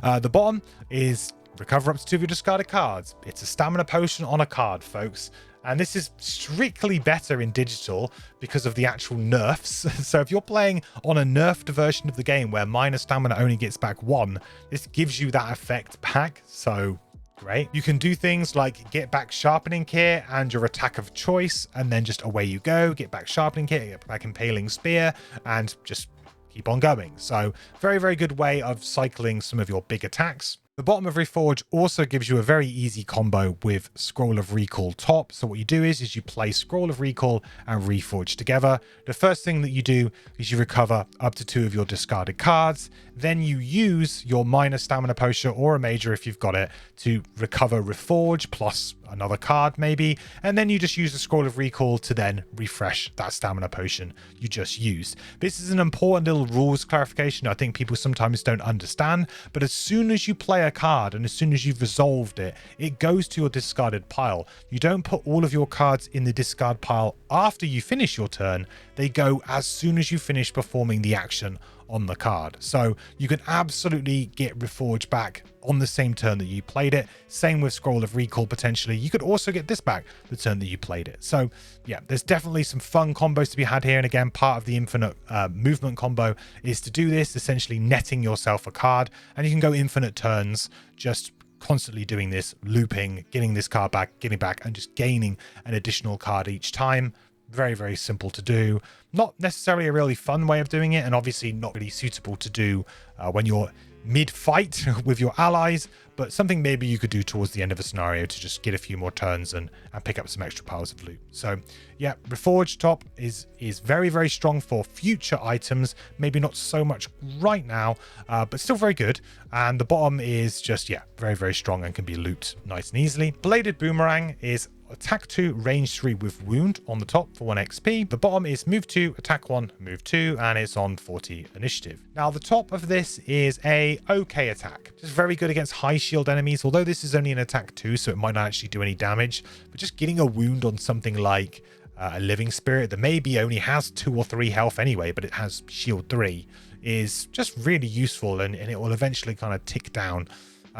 Speaker 1: The bottom is recover up to 2 of your discarded cards. It's a stamina potion on a card, folks. And this is strictly better in digital because of the actual nerfs. So if you're playing on a nerfed version of the game where minor stamina only gets back 1, this gives you that effect back. So great. You can do things like get back Sharpening Kit and your attack of choice, and then just away you go. Get back Sharpening Kit, get back Impaling Spear, and just keep on going. So very, very good way of cycling some of your big attacks. The bottom of Reforge also gives you a very easy combo with Scroll of Recall top. So what you do is you play Scroll of Recall and Reforge together. The first thing that you do is you recover up to 2 of your discarded cards. Then you use your minor stamina potion or a major if you've got it to recover Reforge plus another card maybe. And then you just use the Scroll of Recall to then refresh that stamina potion you just used. This is an important little rules clarification I think people sometimes don't understand. But as soon as you play a card and as soon as you've resolved it, it goes to your discarded pile. You don't put all of your cards in the discard pile after you finish your turn. They go as soon as you finish performing the action on the card. So you can absolutely get Reforge back on the same turn that you played it. Same with Scroll of Recall potentially. You could also get this back the turn that you played it. So yeah, there's definitely some fun combos to be had here. And again, part of the infinite movement combo is to do this, essentially netting yourself a card, and you can go infinite turns just constantly doing this, looping, getting this card back, getting back, and just gaining an additional card each time. Very, very simple to do. Not necessarily a really fun way of doing it, and obviously not really suitable to do when you're mid-fight with your allies, but something maybe you could do towards the end of a scenario to just get a few more turns and pick up some extra piles of loot. So yeah, Reforged top is very, very strong for future items. Maybe not so much right now, but still very good. And the bottom is just, yeah, very, very strong and can be looped nice and easily. Bladed Boomerang is attack 2, range 3 with wound on the top for 1 XP. The bottom is move 2, attack 1, move 2, and it's on 40 initiative. Now, the top of this is a okay attack. Just very good against high shield enemies, although this is only an attack 2, so it might not actually do any damage. But just getting a wound on something like a living spirit that maybe only has 2 or 3 health anyway, but it has shield 3, is just really useful, and it will eventually kind of tick down.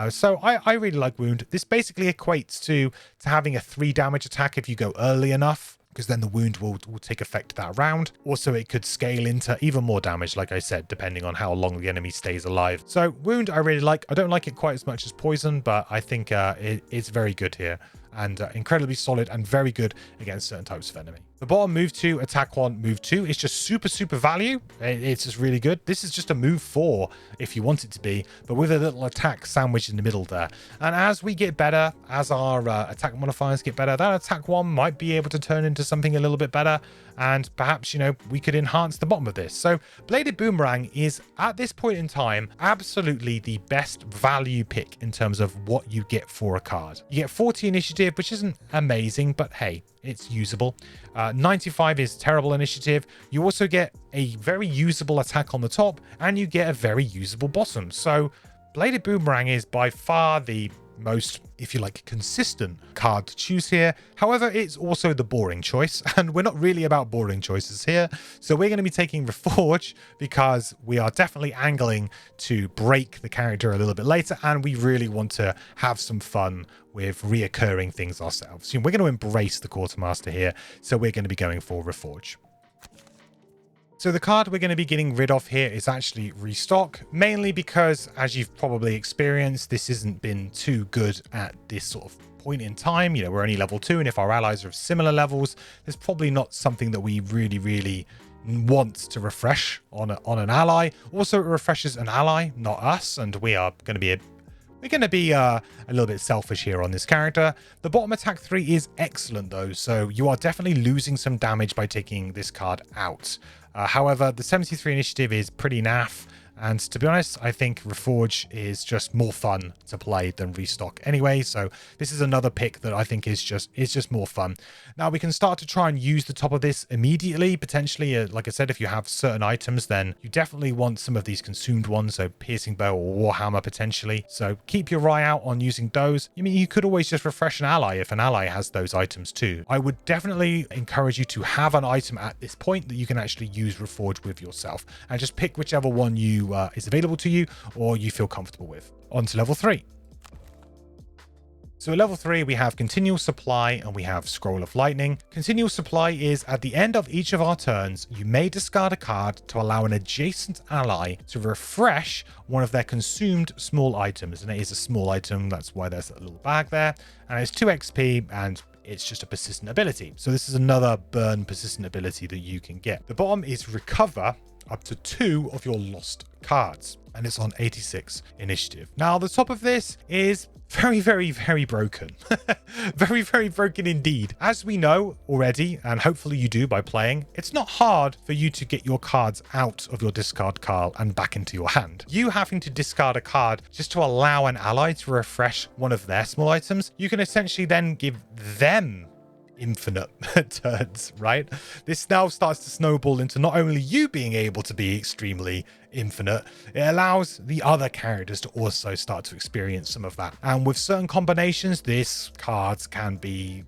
Speaker 1: So I really like wound. This basically equates to having a 3 damage attack if you go early enough, because then the wound will take effect that round. Also, it could scale into even more damage, like I said, depending on how long the enemy stays alive. So wound I really like. I don't like it quite as much as poison, but I think it's very good here, and incredibly solid and very good against certain types of enemy. The bottom move 2, attack 1, move 2 is just super value. It's just really good. This is just a move 4 if you want it to be, but with a little attack sandwiched in the middle there. And as we get better, as our attack modifiers get better, that attack 1 might be able to turn into something a little bit better, and perhaps, you know, we could enhance the bottom of this. So Bladed Boomerang is, at this point in time, absolutely the best value pick in terms of what you get for a card. You get 40 initiative, which isn't amazing, but hey, it's usable. 95 is terrible initiative. You also get a very usable attack on the top, and you get a very usable bottom. So Bladed Boomerang is by far the most, if you like, consistent card to choose here. However, it's also the boring choice, and we're not really about boring choices here. So we're going to be taking Reforge because we are definitely angling to break the character a little bit later, and we really want to have some fun with reoccurring things ourselves. So we're going to embrace the Quartermaster here, so we're going to be going for Reforge. So the card we're going to be getting rid of here is actually Restock, mainly because, as you've probably experienced, this hasn't been too good at this sort of point in time. You know, we're only level 2, and if our allies are of similar levels, there's probably not something that we really want to refresh on an ally. Also, it refreshes an ally, not us, and we are going to be a little bit selfish here on this character. The bottom attack 3 is excellent though, so you are definitely losing some damage by taking this card out. However, the 73 initiative is pretty naff, and to be honest, I think Reforge is just more fun to play than Restock anyway, so this is another pick that I think is just more fun. Now we can start to try and use the top of this immediately, potentially. Like I said, if you have certain items, then you definitely want some of these consumed ones, so Piercing Bow or Warhammer potentially. So keep your eye out on using those. I mean, you could always just refresh an ally if an ally has those items too. I would definitely encourage you to have an item at this point that you can actually use Reforge with yourself, and just pick whichever one you is available to you or you feel comfortable with. On to level 3. So at level 3, we have Continual Supply and we have Scroll of Lightning. Continual Supply is at the end of each of our turns, you may discard a card to allow an adjacent ally to refresh one of their consumed small items. And it is a small item, that's why there's a little bag there. And it's 2 XP, and it's just a persistent ability. So this is another burn persistent ability that you can get. The bottom is Recover up to 2 of your lost cards, and it's on 86 initiative. Now the top of this is very broken. very broken indeed. As we know already, and hopefully you do by playing, it's not hard for you to get your cards out of your discard pile and back into your hand. You having to discard a card just to allow an ally to refresh one of their small items, you can essentially then give them infinite turns, right? This now starts to snowball into not only you being able to be extremely infinite, it allows the other characters to also start to experience some of that. And with certain combinations, these cards can be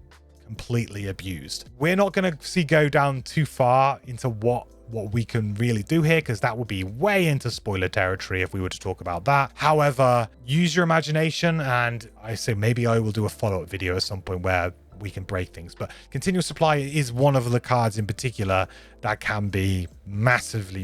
Speaker 1: completely abused. We're not going to go down too far into what we can really do here, because that would be way into spoiler territory if we were to talk about that. However, use your imagination, and I say maybe I will do a follow-up video at some point where we can break things. But continuous supply is one of the cards in particular that can be massively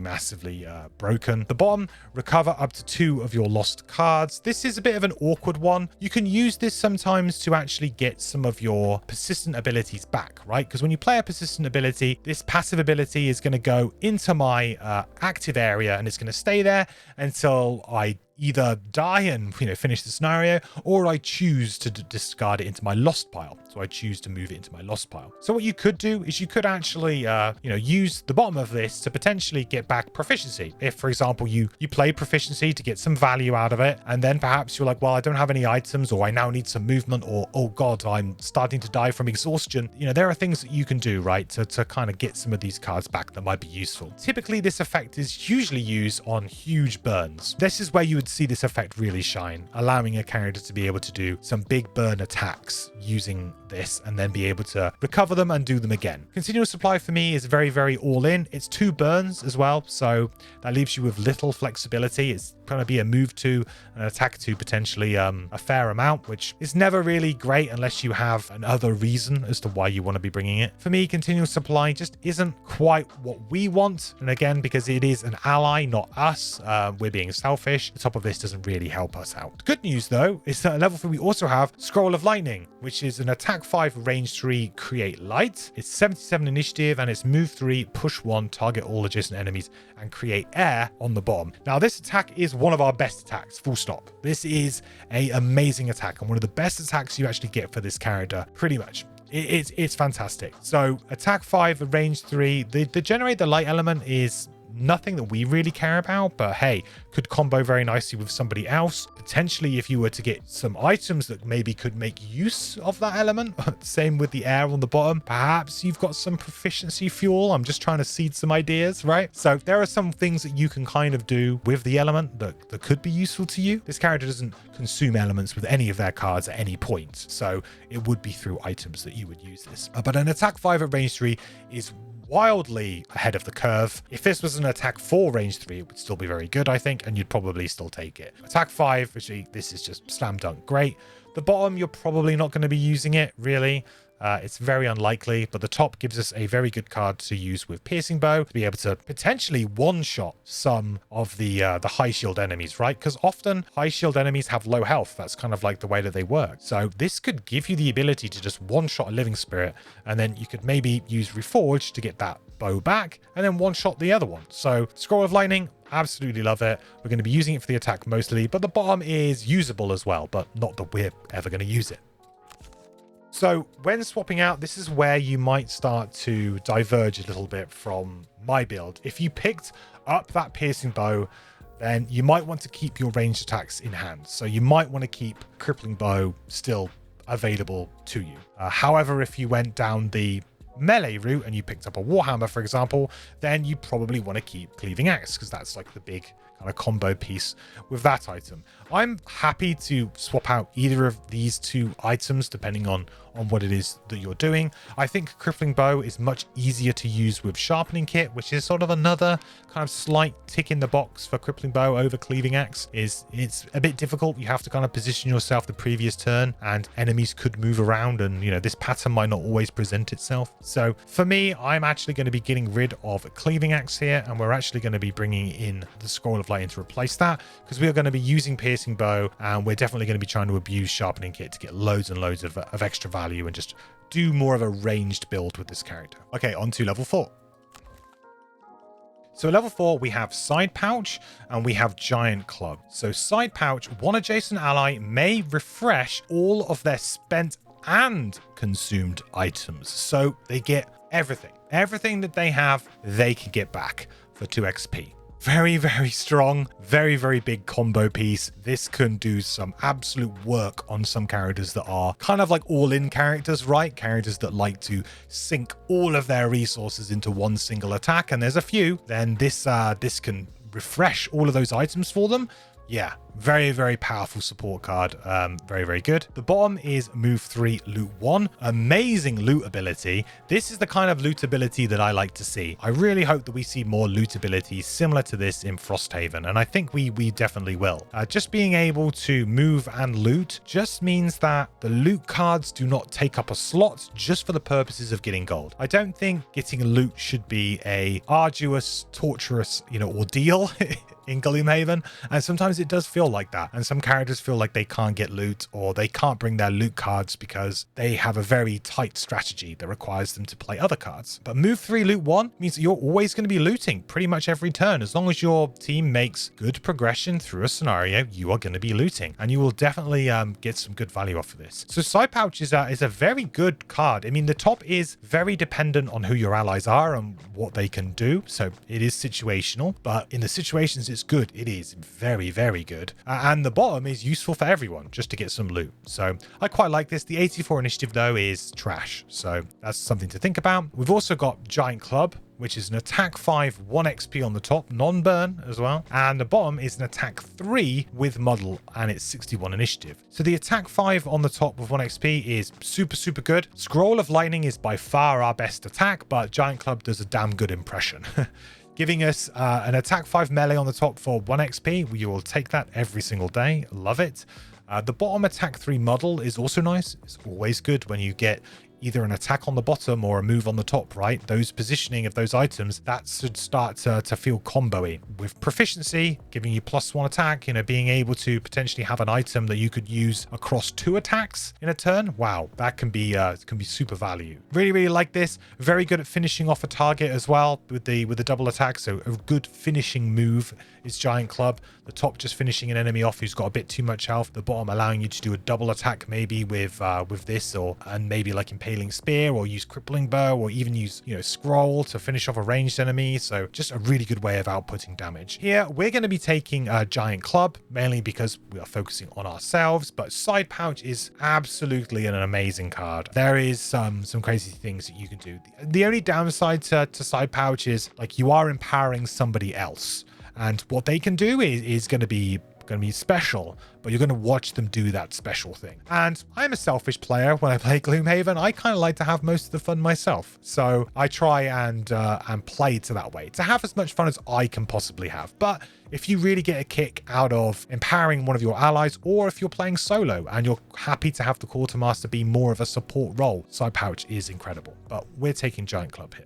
Speaker 1: broken. The bottom, recover up to 2 of your lost cards. This is a bit of an awkward one. You can use this sometimes to actually get some of your persistent abilities back, right? Because when you play a persistent ability, this passive ability is going to go into my active area, and it's going to stay there until I either die and finish the scenario, or I choose to discard it into my lost pile. So I choose to move it into my lost pile. So what you could do is you could actually use the bottom of this to potentially get back proficiency. If, for example, you play proficiency to get some value out of it, and then perhaps you're like, well, I don't have any items, or I now need some movement, or oh god, I'm starting to die from exhaustion. There are things that you can do, right, to kind of get some of these cards back that might be useful. Typically, this effect is usually used on huge burns. This is where you would see this effect really shine, allowing a character to be able to do some big burn attacks using this, and then be able to recover them and do them again. Continuous supply for me is very all in. It's 2 burns as well, so that leaves you with little flexibility. It's going to be a move to, an attack to, potentially a fair amount, which is never really great unless you have another reason as to why you want to be bringing it. For me, continuous supply just isn't quite what we want, and again, because it is an ally, not us, we're being selfish. The top of this doesn't really help us out. Good news though is that at level 3 we also have Scroll of Lightning, which is an attack 5, range 3, create light. It's 77 initiative, and it's move 3, push 1, target all adjacent enemies, and create air on the bottom. Now this attack is one of our best attacks, full stop. This is a amazing attack, and one of the best attacks you actually get for this character, pretty much. It's fantastic. So attack 5, range 3, the generate the light element is nothing that we really care about, but hey, could combo very nicely with somebody else. Potentially, if you were to get some items that maybe could make use of that element, same with the air on the bottom, perhaps you've got some proficiency fuel. I'm just trying to seed some ideas, right? So there are some things that you can kind of do with the element that could be useful to you. This character doesn't consume elements with any of their cards at any point, so it would be through items that you would use this. But an attack 5 at range 3 is wildly ahead of the curve. If this was an attack 4 range 3, it would still be very good, I think, and you'd probably still take it. Attack 5, which this is just slam dunk great. The bottom, you're probably not going to be using it, really. It's very unlikely, but the top gives us a very good card to use with Piercing Bow to be able to potentially one-shot some of the high shield enemies, right? Because often high shield enemies have low health. That's kind of like the way that they work. So this could give you the ability to just one-shot a Living Spirit, and then you could maybe use Reforge to get that bow back, and then one-shot the other one. So Scroll of Lightning, absolutely love it. We're going to be using it for the attack mostly, but the bottom is usable as well, but not that we're ever going to use it. So when swapping out, this is where you might start to diverge a little bit from my build. If you picked up that Piercing Bow, then you might want to keep your ranged attacks in hand. So you might want to keep Crippling Bow still available to you. However, if you went down the melee route and you picked up a Warhammer, for example, then you probably want to keep Cleaving Axe, because that's like the big kind of combo piece with that item. I'm happy to swap out either of these 2 items depending on what it is that you're doing. I think Crippling Bow is much easier to use with Sharpening Kit, which is sort of another kind of slight tick in the box for Crippling Bow over Cleaving Axe. It's a bit difficult. You have to kind of position yourself the previous turn, and enemies could move around, and this pattern might not always present itself. So for me, I'm actually going to be getting rid of Cleaving Axe here, and we're actually going to be bringing in the Scroll of Lightning to replace that, because we are going to be using Piercing Bow, and we're definitely going to be trying to abuse Sharpening Kit to get loads and loads of extra value and just do more of a ranged build with this character. Okay, on to level 4. So level 4, we have Side Pouch and we have Giant Club. So Side Pouch, one adjacent ally may refresh all of their spent and consumed items. So they get everything. Everything that they have, they can get back for 2 XP. Very strong, very big combo piece. This can do some absolute work on some characters that are kind of like all-in characters, right? Characters that like to sink all of their resources into one single attack, and there's a few. Then this can refresh all of those items for them. Yeah, Very, very powerful support card. Very, very good. The bottom is move 3, loot 1. Amazing loot ability. This is the kind of loot ability that I like to see. I really hope that we see more loot abilities similar to this in Frosthaven, and I think we definitely will. Just being able to move and loot just means that the loot cards do not take up a slot just for the purposes of getting gold. I don't think getting loot should be a arduous, torturous, ordeal in Gloomhaven, and sometimes it does feel like that, and some characters feel like they can't get loot or they can't bring their loot cards because they have a very tight strategy that requires them to play other cards. But move 3, loot 1 means that you're always going to be looting pretty much every turn. As long as your team makes good progression through a scenario, you are going to be looting, and you will definitely get some good value off of this. So side pouch is a very good card. I mean, the top is very dependent on who your allies are and what they can do, so it is situational, but in the situations it's good, it is very, very good. And the bottom is useful for everyone just to get some loot. So I quite like this. The 84 initiative though is trash, so that's something to think about. We've also got Giant Club, which is an attack 5, 1 XP on the top, non-burn as well. And the bottom is an attack 3 with muddle, and it's 61 initiative. So the attack 5 on the top with 1 XP is super, super good. Scroll of Lightning is by far our best attack, but Giant Club does a damn good impression. Giving us an attack 5 melee on the top for 1 XP. You will take that every single day. Love it. The bottom attack 3 muddle is also nice. It's always good when you get either an attack on the bottom or a move on the top, right? Those positioning of those items, that should start to feel combo-y. With proficiency, giving you +1 attack, being able to potentially have an item that you could use across 2 attacks in a turn. Wow, that can be super value. Really, really like this. Very good at finishing off a target as well with the double attack. So a good finishing move is Giant Club. The top just finishing an enemy off who's got a bit too much health. The bottom allowing you to do a double attack maybe with this, and maybe like Impaling Spear, or use Crippling Bow, or even use Scroll to finish off a ranged enemy. So just a really good way of outputting damage. Here we're going to be taking Giant Club mainly because we are focusing on ourselves, but Side Pouch is absolutely an amazing card. There is some crazy things that you can do. The only downside to Side Pouch is like you are empowering somebody else, and what they can do is going to be special, but you're going to watch them do that special thing. And I'm a selfish player when I play Gloomhaven. I kind of like to have most of the fun myself, so I try and play to that way, to have as much fun as I can possibly have. But if you really get a kick out of empowering one of your allies, or if you're playing solo and you're happy to have the Quartermaster be more of a support role, Side Pouch is incredible. But we're taking Giant Club here.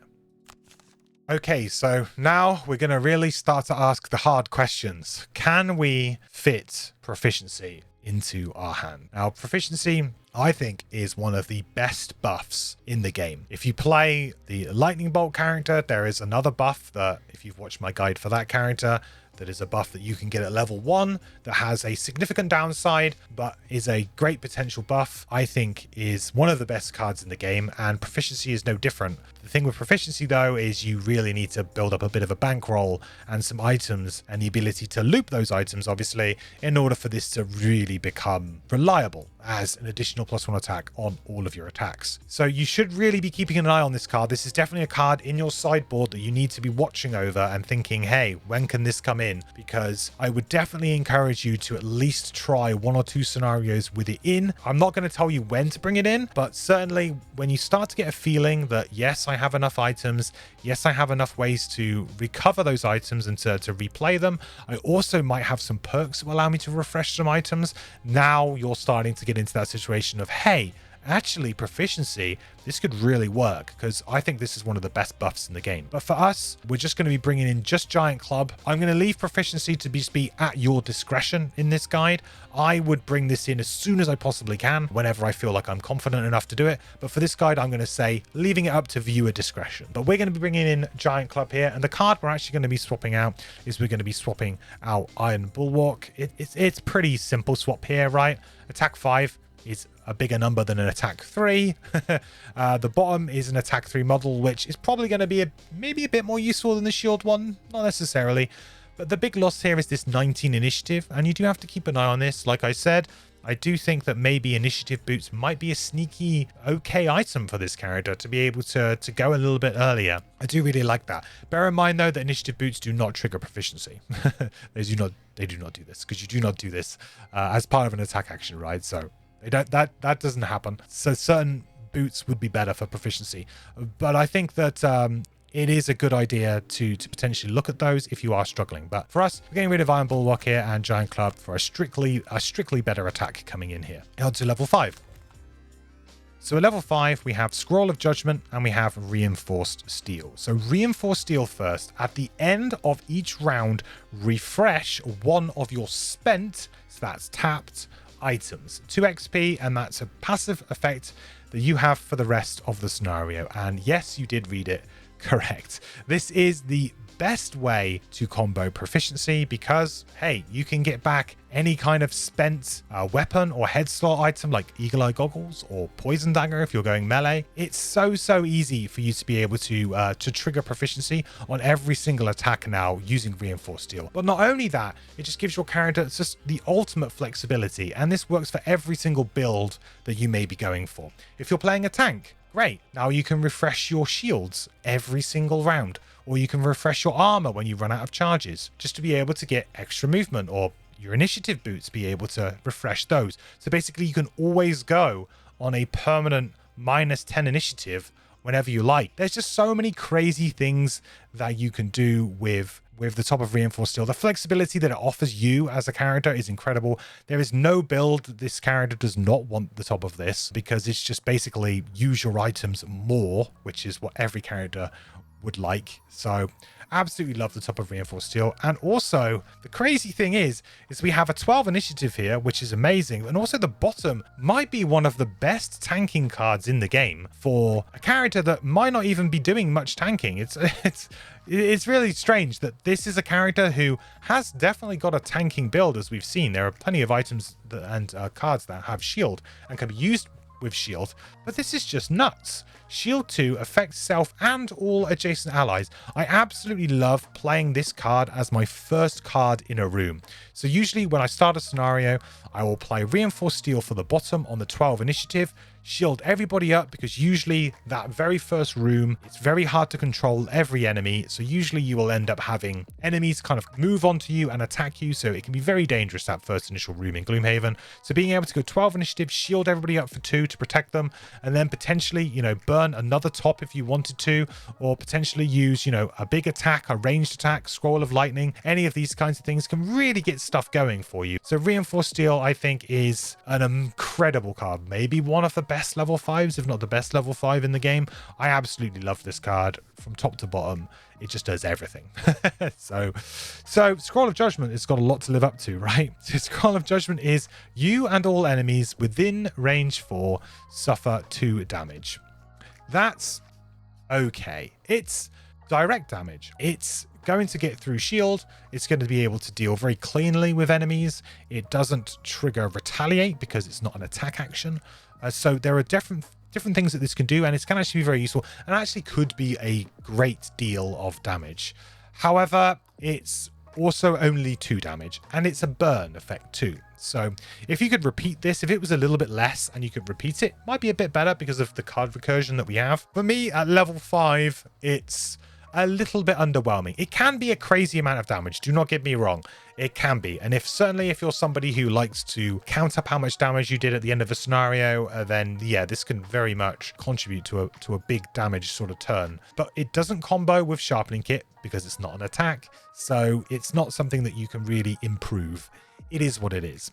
Speaker 1: Okay, so now we're going to really start to ask the hard questions. Can we fit proficiency into our hand? Now, proficiency, I think, is one of the best buffs in the game. If you play the Lightning Bolt character, there is another buff that, if you've watched my guide for that character, that is a buff that you can get at level 1 that has a significant downside, but is a great potential buff. I think is one of the best cards in the game, and proficiency is no different. The thing with proficiency though is you really need to build up a bit of a bankroll and some items and the ability to loop those items, obviously, in order for this to really become reliable as an additional +1 attack on all of your attacks. So you should really be keeping an eye on this card. This is definitely a card in your sideboard that you need to be watching over and thinking, hey, when can this come in? Because I would definitely encourage you to at least try 1 or 2 scenarios with it in. I'm not going to tell you when to bring it in, but certainly when you start to get a feeling that, yes, I have enough items, yes, I have enough ways to recover those items and to replay them. I also might have some perks that will allow me to refresh some items. Now you're starting to get into that situation of, hey, actually proficiency, this could really work, because I think this is one of the best buffs in the game. But for us, we're just going to be bringing in just Giant Club. I'm going to leave proficiency to be at your discretion in this guide. I would bring this in as soon as I possibly can, whenever I feel like I'm confident enough to do it. But for this guide, I'm going to say leaving it up to viewer discretion. But we're going to be bringing in Giant Club here, and the card we're actually going to be swapping out is we're going to be swapping out Iron Bulwark. It's pretty simple swap here, right? Attack 5 is a bigger number than an attack 3. The bottom is an attack 3 model, which is probably going to be maybe a bit more useful than the shield one, not necessarily. But the big loss here is this 19 initiative, and you do have to keep an eye on this. Like I said, I do think that maybe initiative boots might be a sneaky okay item for this character to be able to go a little bit earlier. I do really like that. Bear in mind though that initiative boots do not trigger proficiency. They do not do this, because you do not do this as part of an attack action, right? So they don't, that doesn't happen. So certain boots would be better for proficiency, but I think that it is a good idea to potentially look at those if you are struggling. But for us, we're getting rid of Iron Bulwark here and Giant Club for a strictly better attack coming in here. On to level 5. So at level 5, we have Scroll of Judgment and we have Reinforced Steel. So Reinforced Steel first. At the end of each round, refresh one of your spent, so that's tapped, items. 2 XP, and that's a passive effect that you have for the rest of the scenario. And yes, you did read it correct. This is the best way to combo proficiency because, hey, you can get back any kind of spent weapon or head slot item like Eagle Eye Goggles or Poison Dagger if you're going melee. It's so easy for you to be able to trigger proficiency on every single attack now using Reinforced Steel. But not only that, it just gives your character just the ultimate flexibility, and this works for every single build that you may be going for. If you're playing a tank, great. Now you can refresh your shields every single round, or you can refresh your armor when you run out of charges, just to be able to get extra movement, or your initiative boots be able to refresh those. So basically you can always go on a permanent -10 initiative whenever you like. There's just so many crazy things that you can do with the top of Reinforced Steel. The flexibility that it offers you as a character is incredible. There is no build that this character does not want the top of this, because it's just basically use your items more, which is what every character would like. So absolutely love the top of Reinforced Steel. And also the crazy thing is we have a 12 initiative here, which is amazing. And also the bottom might be one of the best tanking cards in the game for a character that might not even be doing much tanking. It's really strange that this is a character who has definitely got a tanking build, as we've seen. There are plenty of items and cards that have shield and can be used with shield, but this is just nuts. Shield 2 affects self and all adjacent allies. I absolutely love playing this card as my first card in a room. So usually when I start a scenario, I will play Reinforced Steel for the bottom on the 12 initiative, shield everybody up, because usually that very first room, it's very hard to control every enemy. So usually you will end up having enemies kind of move onto you and attack you. So it can be very dangerous, that first initial room in Gloomhaven. So being able to go 12 initiative, shield everybody up for 2 to protect them, and then potentially, you know, burn another top if you wanted to, or potentially use, you know, a big attack, a ranged attack, Scroll of Lightning, any of these kinds of things can really get stuff going for you. So Reinforced Steel, I think, is an incredible card. Maybe one of the best level 5s, if not the best level 5 in the game. I absolutely love this card from top to bottom. It just does everything. So Scroll of Judgment has got a lot to live up to, right? So Scroll of Judgment is you and all enemies within range 4 suffer 2 damage. That's okay. It's direct damage. It's going to get through shield. It's going to be able to deal very cleanly with enemies. It doesn't trigger retaliate because it's not an attack action. So there are different things that this can do, and it can actually be very useful and actually could be a great deal of damage. However, it's also only 2 damage, and it's a burn effect too. So if you could repeat this, if it was a little bit less and you could repeat it, might be a bit better because of the card recursion that we have. For me, at level 5, it's a little bit underwhelming. It can be a crazy amount of damage, do not get me wrong. It can be. And certainly if you're somebody who likes to count up how much damage you did at the end of a scenario, then yeah, this can very much contribute to a big damage sort of turn. But it doesn't combo with Sharpening Kit because it's not an attack. So it's not something that you can really improve. It is what it is.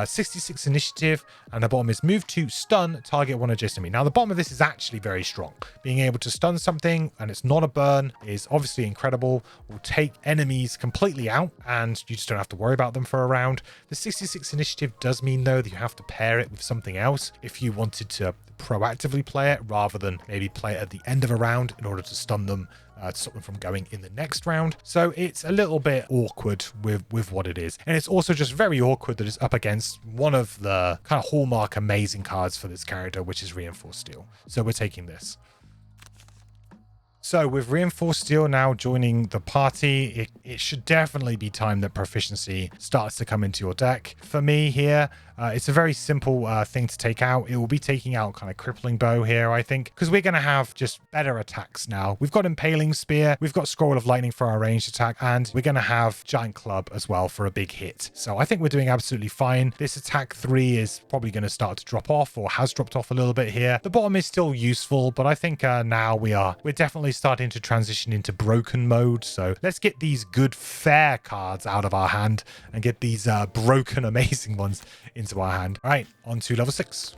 Speaker 1: 66 initiative, and the bottom is move to stun target one adjacent enemy. Now the bottom of this is actually very strong. Being able to stun something and it's not a burn is obviously incredible. Will take enemies completely out and you just don't have to worry about them for a round. The 66 initiative does mean though that you have to pair it with something else if you wanted to proactively play it rather than maybe play it at the end of a round in order to stun them, to stop them from going in the next round. So it's a little bit awkward with what it is. And it's also just very awkward that it's up against one of the kind of hallmark amazing cards for this character, which is Reinforced Steel. So we're taking this. So with Reinforced Steel now joining the party, it should definitely be time that proficiency starts to come into your deck. For me here, It's a very simple thing to take out. It will be taking out kind of crippling bow here, I think, because we're going to have just better attacks now. We've got impaling spear, we've got scroll of lightning for our ranged attack, and we're going to have giant club as well for a big hit. So I think we're doing absolutely fine. This attack 3 is probably going to start to drop off, or has dropped off a little bit here. The bottom is still useful, but I think now we're definitely starting to transition into broken mode. So let's get these good fair cards out of our hand and get these broken amazing ones into our hand. All right, on to level 6.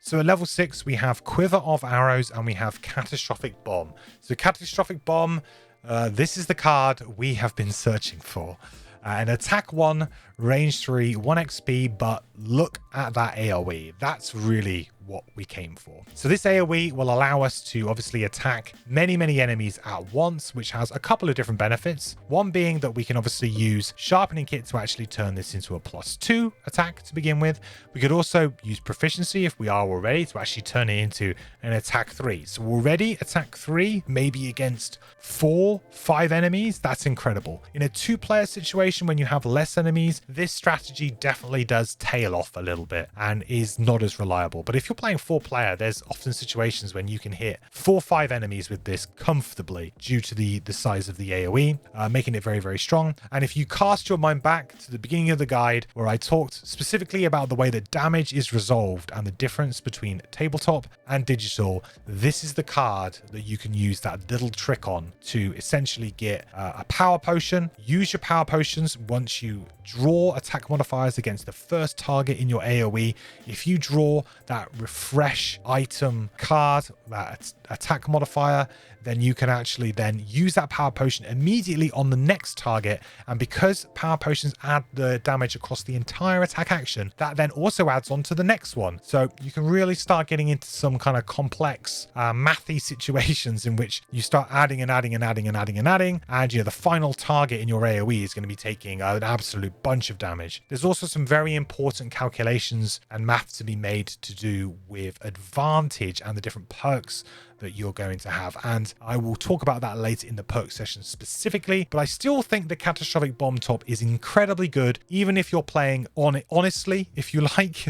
Speaker 1: So at level 6, we have Quiver of Arrows and we have Catastrophic Bomb. So Catastrophic Bomb, this is the card we have been searching for. An attack 1, range 3, 1 XP, but look at that AoE. That's really what we came for. So this AoE will allow us to obviously attack many enemies at once, which has a couple of different benefits. One being that we can obviously use Sharpening Kit to actually turn this into a +2 attack to begin with. We could also use Proficiency if we are already to actually turn it into an attack 3. So already attack 3, maybe against 4-5 enemies. That's incredible. In a 2-player situation when you have less enemies, this strategy definitely does tail off a little bit and is not as reliable. But if you're playing 4-player, there's often situations when you can hit 4-5 enemies with this comfortably due to the size of the AoE, making it very strong. And if you cast your mind back to the beginning of the guide where I talked specifically about the way that damage is resolved and the difference between tabletop and digital, this is the card that you can use that little trick on to essentially get a power potion. Use your power potions once you draw attack modifiers against the first target in your AoE. If you draw that refresh item card, that attack modifier, then you can actually then use that power potion immediately on the next target. And because power potions add the damage across the entire attack action, that then also adds on to the next one. So you can really start getting into some kind of complex mathy situations in which you start adding and adding, and the final target in your AoE is going to be taking an absolute bunch of damage. There's also some very important calculations and math to be made to do with advantage and the different perks that you're going to have, and I will talk about that later in the perk session specifically. But I still think the Catastrophic Bomb top is incredibly good, even if you're playing on it honestly, if you like,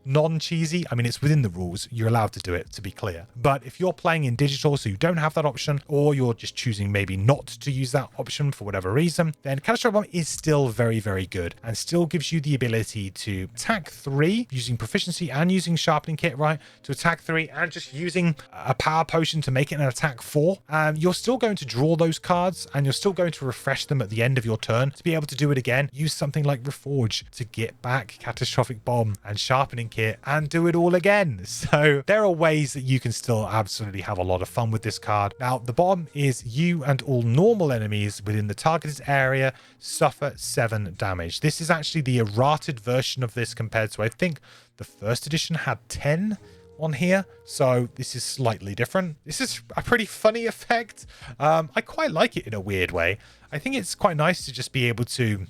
Speaker 1: non-cheesy. I mean, it's within the rules, you're allowed to do it, to be clear, but if you're playing in digital so you don't have that option, or you're just choosing maybe not to use that option for whatever reason, then Catastrophic Bomb is still very good and still gives you the ability to attack 3 using Proficiency and using Sharpening Kit, right, to attack 3 and just using a power potion to make it an attack 4. You're still going to draw those cards and you're still going to refresh them at the end of your turn to be able to do it again. Use something like Reforge to get back Catastrophic Bomb and Sharpening Kit and do it all again. So there are ways that you can still absolutely have a lot of fun with this card. Now, the bottom is you and all normal enemies within the targeted area suffer 7 damage. This is actually the errated version of this compared to, I think, the first edition had 10 on here, so this is slightly different. This is a pretty funny effect. I quite like it in a weird way. I think it's quite nice to just be able to,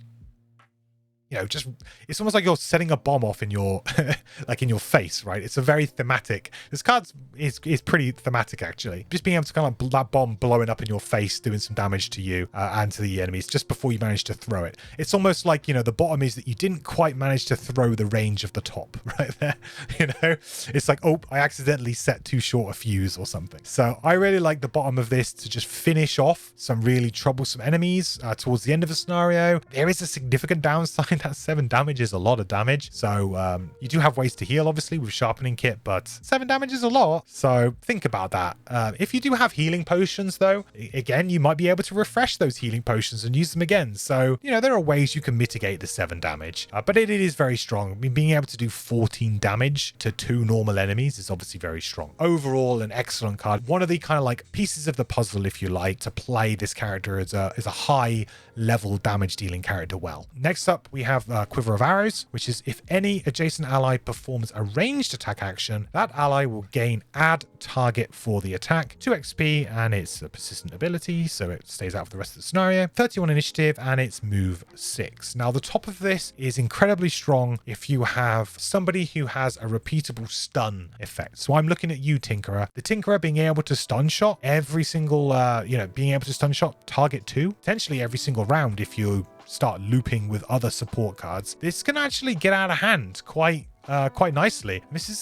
Speaker 1: just, it's almost like you're setting a bomb off in your like in your face, right? It's a very thematic, this card is pretty thematic actually. Just being able to kind of that bomb blowing up in your face, doing some damage to you and to the enemies just before you manage to throw it. It's almost like, the bottom is that you didn't quite manage to throw the range of the top right there. It's like, oh, I accidentally set too short a fuse or something. So I really like the bottom of this to just finish off some really troublesome enemies towards the end of the scenario. There is a significant downside. That 7 damage is a lot of damage. So you do have ways to heal, obviously, with Sharpening Kit, but 7 damage is a lot. So think about that. If you do have healing potions, though, again, you might be able to refresh those healing potions and use them again. So, there are ways you can mitigate the 7 damage, but it is very strong. I mean, being able to do 14 damage to 2 normal enemies is obviously very strong. Overall, an excellent card. One of the kind of like pieces of the puzzle, if you like, to play this character as a high level damage dealing character well. Next up, we have Quiver of Arrows, which is if any adjacent ally performs a ranged attack action, that ally will gain add target for the attack, 2 XP, and it's a persistent ability, so it stays out for the rest of the scenario, 31 initiative, and it's move 6. Now, the top of this is incredibly strong if you have somebody who has a repeatable stun effect. So I'm looking at you, Tinkerer. The Tinkerer being able to stun shot every single, being able to stun shot target 2, potentially every single round if you start looping with other support cards, this can actually get out of hand quite nicely. This is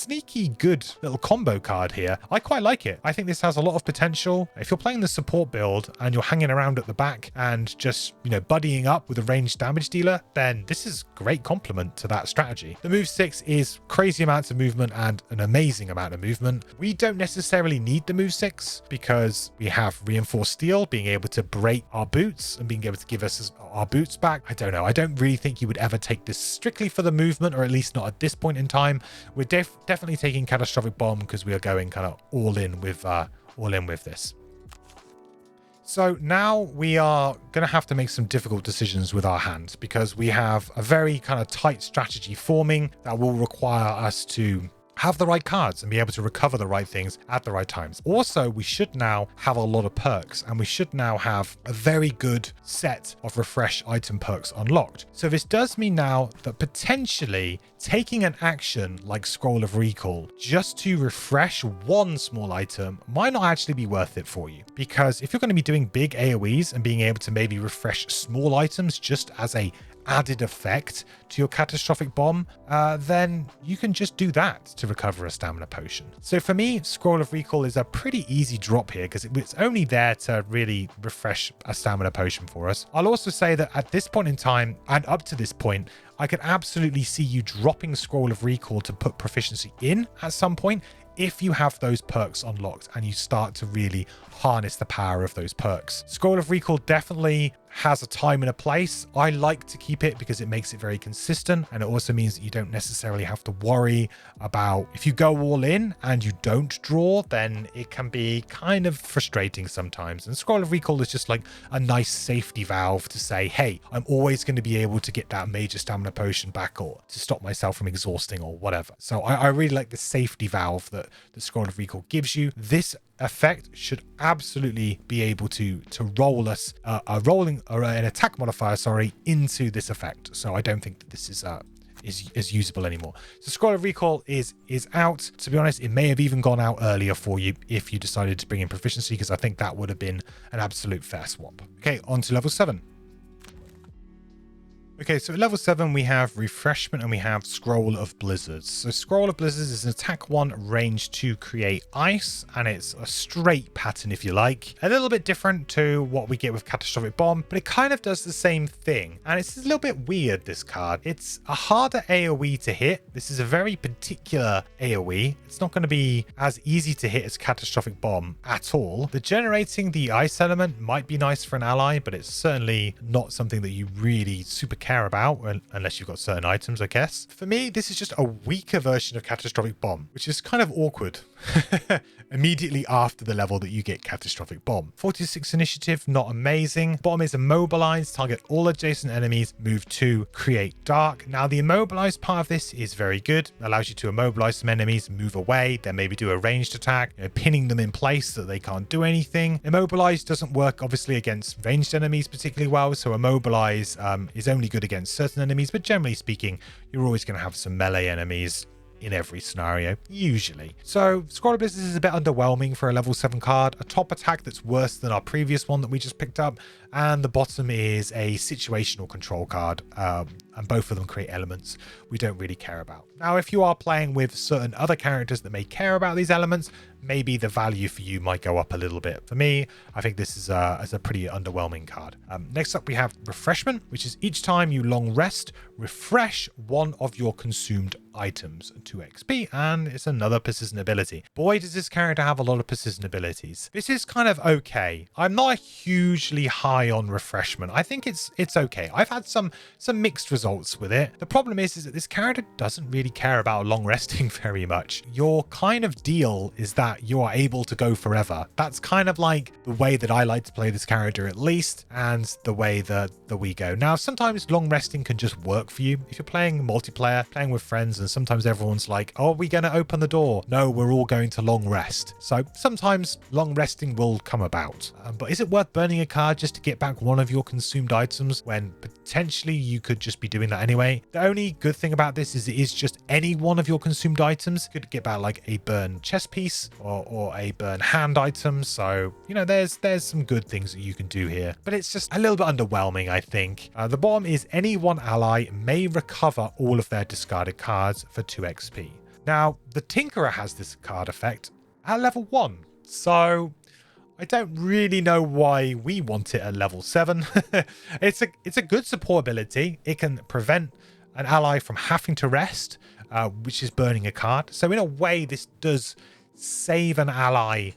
Speaker 1: sneaky good little combo card here. I quite like it. I think this has a lot of potential. If you're playing the support build and you're hanging around at the back and just, you know, buddying up with a ranged damage dealer, then this is a great complement to that strategy. The move 6 is crazy amounts of movement and an amazing amount of movement. We don't necessarily need the move 6 because we have reinforced steel, being able to break our boots and being able to give us our boots back. I don't know. I don't really think you would ever take this strictly for the movement, or at least not at this point in time. We're definitely taking catastrophic bomb because we are going kind of all in with this. So now we are going to have to make some difficult decisions with our hand, because we have a very kind of tight strategy forming that will require us to have the right cards and be able to recover the right things at the right times. Also, we should now have a lot of perks, and we should now have a very good set of refresh item perks unlocked. So this does mean now that potentially taking an action like Scroll of Recall just to refresh one small item might not actually be worth it for you, because if you're going to be doing big AoEs and being able to maybe refresh small items just as a added effect to your catastrophic bomb, then you can just do that to recover a stamina potion. So for me, Scroll of Recall is a pretty easy drop here because it's only there to really refresh a stamina potion for us. I'll also say that at this point in time and up to this point, I can absolutely see you dropping Scroll of Recall to put proficiency in at some point if you have those perks unlocked and you start to really harness the power of those perks. Scroll of Recall definitely has a time and a place. I like to keep it because it makes it very consistent, and it also means that you don't necessarily have to worry about if you go all in and you don't draw, then it can be kind of frustrating sometimes. And Scroll of Recall is just like a nice safety valve to say, hey, I'm always going to be able to get that major stamina potion back, or to stop myself from exhausting or whatever. So I really like the safety valve that the Scroll of Recall gives you. This effect should absolutely be able to roll us an attack modifier, into this effect. So I don't think that this is usable anymore. So Scroll of Recall is out. To be honest, it may have even gone out earlier for you if you decided to bring in proficiency, because I think that would have been an absolute fair swap. Okay, on to level 7. Okay, so at level 7, we have Refreshment and we have Scroll of Blizzards. So Scroll of Blizzards is an attack 1, range 2, create ice, and it's a straight pattern, if you like. A little bit different to what we get with Catastrophic Bomb, but it kind of does the same thing. And it's a little bit weird, this card. It's a harder AoE to hit. This is a very particular AoE. It's not going to be as easy to hit as Catastrophic Bomb at all. The generating the ice element might be nice for an ally, but it's certainly not something that you really super care about unless you've got certain items, I guess. For me, this is just a weaker version of Catastrophic Bomb, which is kind of awkward. Immediately after the level that you get Catastrophic Bomb. 46 initiative, not amazing. Bomb is immobilized, target all adjacent enemies, move 2, create dark. Now the immobilized part of this is very good. It allows you to immobilize some enemies, move away, then maybe do a ranged attack, pinning them in place so that they can't do anything. Immobilized doesn't work obviously against ranged enemies particularly well, so immobilize is only good against certain enemies, but generally speaking, you're always going to have some melee enemies in every scenario, usually. So Scroll of Blizzards is a bit underwhelming for a level 7 card. A top attack that's worse than our previous one that we just picked up, and the bottom is a situational control card, and both of them create elements we don't really care about. Now, if you are playing with certain other characters that may care about these elements, maybe the value for you might go up a little bit. For me, I think this is a pretty underwhelming card. Next up, we have Refreshment, which is each time you long rest, refresh one of your consumed items, 2 XP, and it's another persistent ability. Boy, does this character have a lot of persistent abilities. This is kind of okay. I'm not hugely high on Refreshment. I think it's okay. I've had some mixed results with it. The problem is that this character doesn't really care about long resting very much. Your kind of deal is that you are able to go forever. That's kind of like the way that I like to play this character, at least, and the way that we go. Now, sometimes long resting can just work for you. If you're playing multiplayer, playing with friends, and sometimes everyone's like, oh, are we going to open the door? No, we're all going to long rest. So sometimes long resting will come about. But is it worth burning a card just to get back one of your consumed items when potentially you could just be doing that anyway. The only good thing about this is it is just any one of your consumed items. You could get back like a burn chest piece or a burn hand item. So, you know, there's some good things that you can do here, but it's just a little bit underwhelming, I think. The bottom is any one ally may recover all of their discarded cards for 2 XP. Now, the Tinkerer has this card effect at level 1. So I don't really know why we want it at level 7. It's a good support ability. It can prevent an ally from having to rest, which is burning a card. So in a way, this does save an ally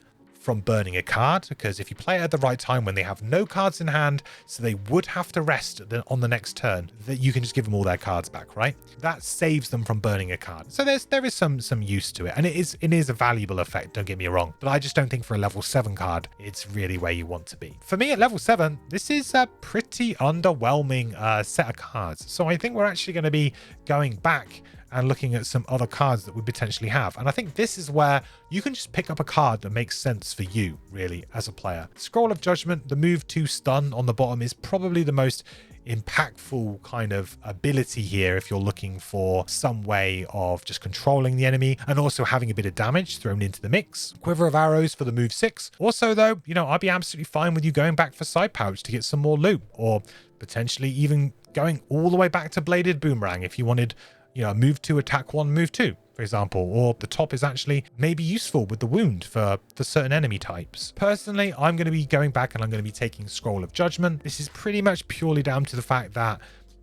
Speaker 1: from burning a card, because if you play it at the right time when they have no cards in hand, so they would have to rest on the next turn, that you can just give them all their cards back, right? That saves them from burning a card. So there is some use to it, and it is a valuable effect, don't get me wrong, but I just don't think for a level 7 card it's really where you want to be. For me at level 7, this is a pretty underwhelming set of cards. So I think we're actually going to be going back and looking at some other cards that we potentially have. And I think this is where you can just pick up a card that makes sense for you, really, as a player. Scroll of Judgment, the move to stun on the bottom, is probably the most impactful kind of ability here if you're looking for some way of just controlling the enemy and also having a bit of damage thrown into the mix. Quiver of Arrows for the move 6. Also, though, you know, I'd be absolutely fine with you going back for Side Pouch to get some more loot, or potentially even going all the way back to Bladed Boomerang if you wanted, you know, move 2, attack 1, move 2, for example, or the top is actually maybe useful with the wound for certain enemy types. Personally, I'm going to be going back and I'm going to be taking Scroll of Judgment. This is pretty much purely down to the fact that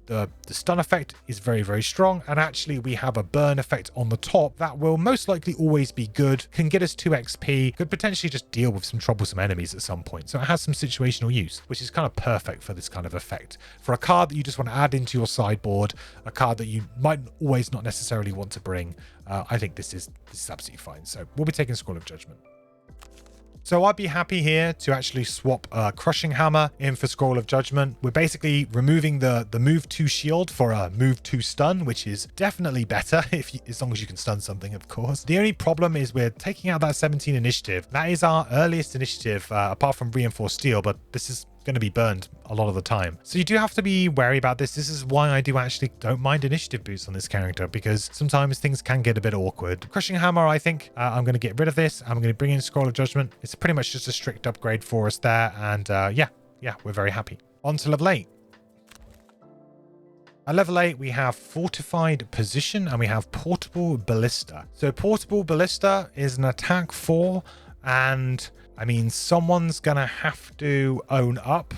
Speaker 1: the stun effect is very, very strong, and actually we have a burn effect on the top that will most likely always be good, can get us 2 XP, could potentially just deal with some troublesome enemies at some point. So it has some situational use, which is kind of perfect for this kind of effect. For a card that you just want to add into your sideboard, a card that you might always not necessarily want to bring, I think this is absolutely fine. So we'll be taking Scroll of Judgment. So I'd be happy here to actually swap Crushing Hammer in for Scroll of Judgment. We're basically removing the move 2 shield for a move 2 stun, which is definitely better as long as you can stun something, of course. The only problem is we're taking out that 17 initiative. That is our earliest initiative, apart from Reinforced Steel, but this is going to be burned a lot of the time. So you do have to be wary about this. This is why I do actually don't mind initiative boosts on this character, because sometimes things can get a bit awkward. Crushing Hammer, I think I'm going to get rid of this. I'm going to bring in Scroll of Judgment. It's pretty much just a strict upgrade for us there. And yeah, we're very happy. On to level 8. At level 8, we have Fortified Position and we have Portable Ballista. So Portable Ballista is an attack 4, and I mean, someone's going to have to own up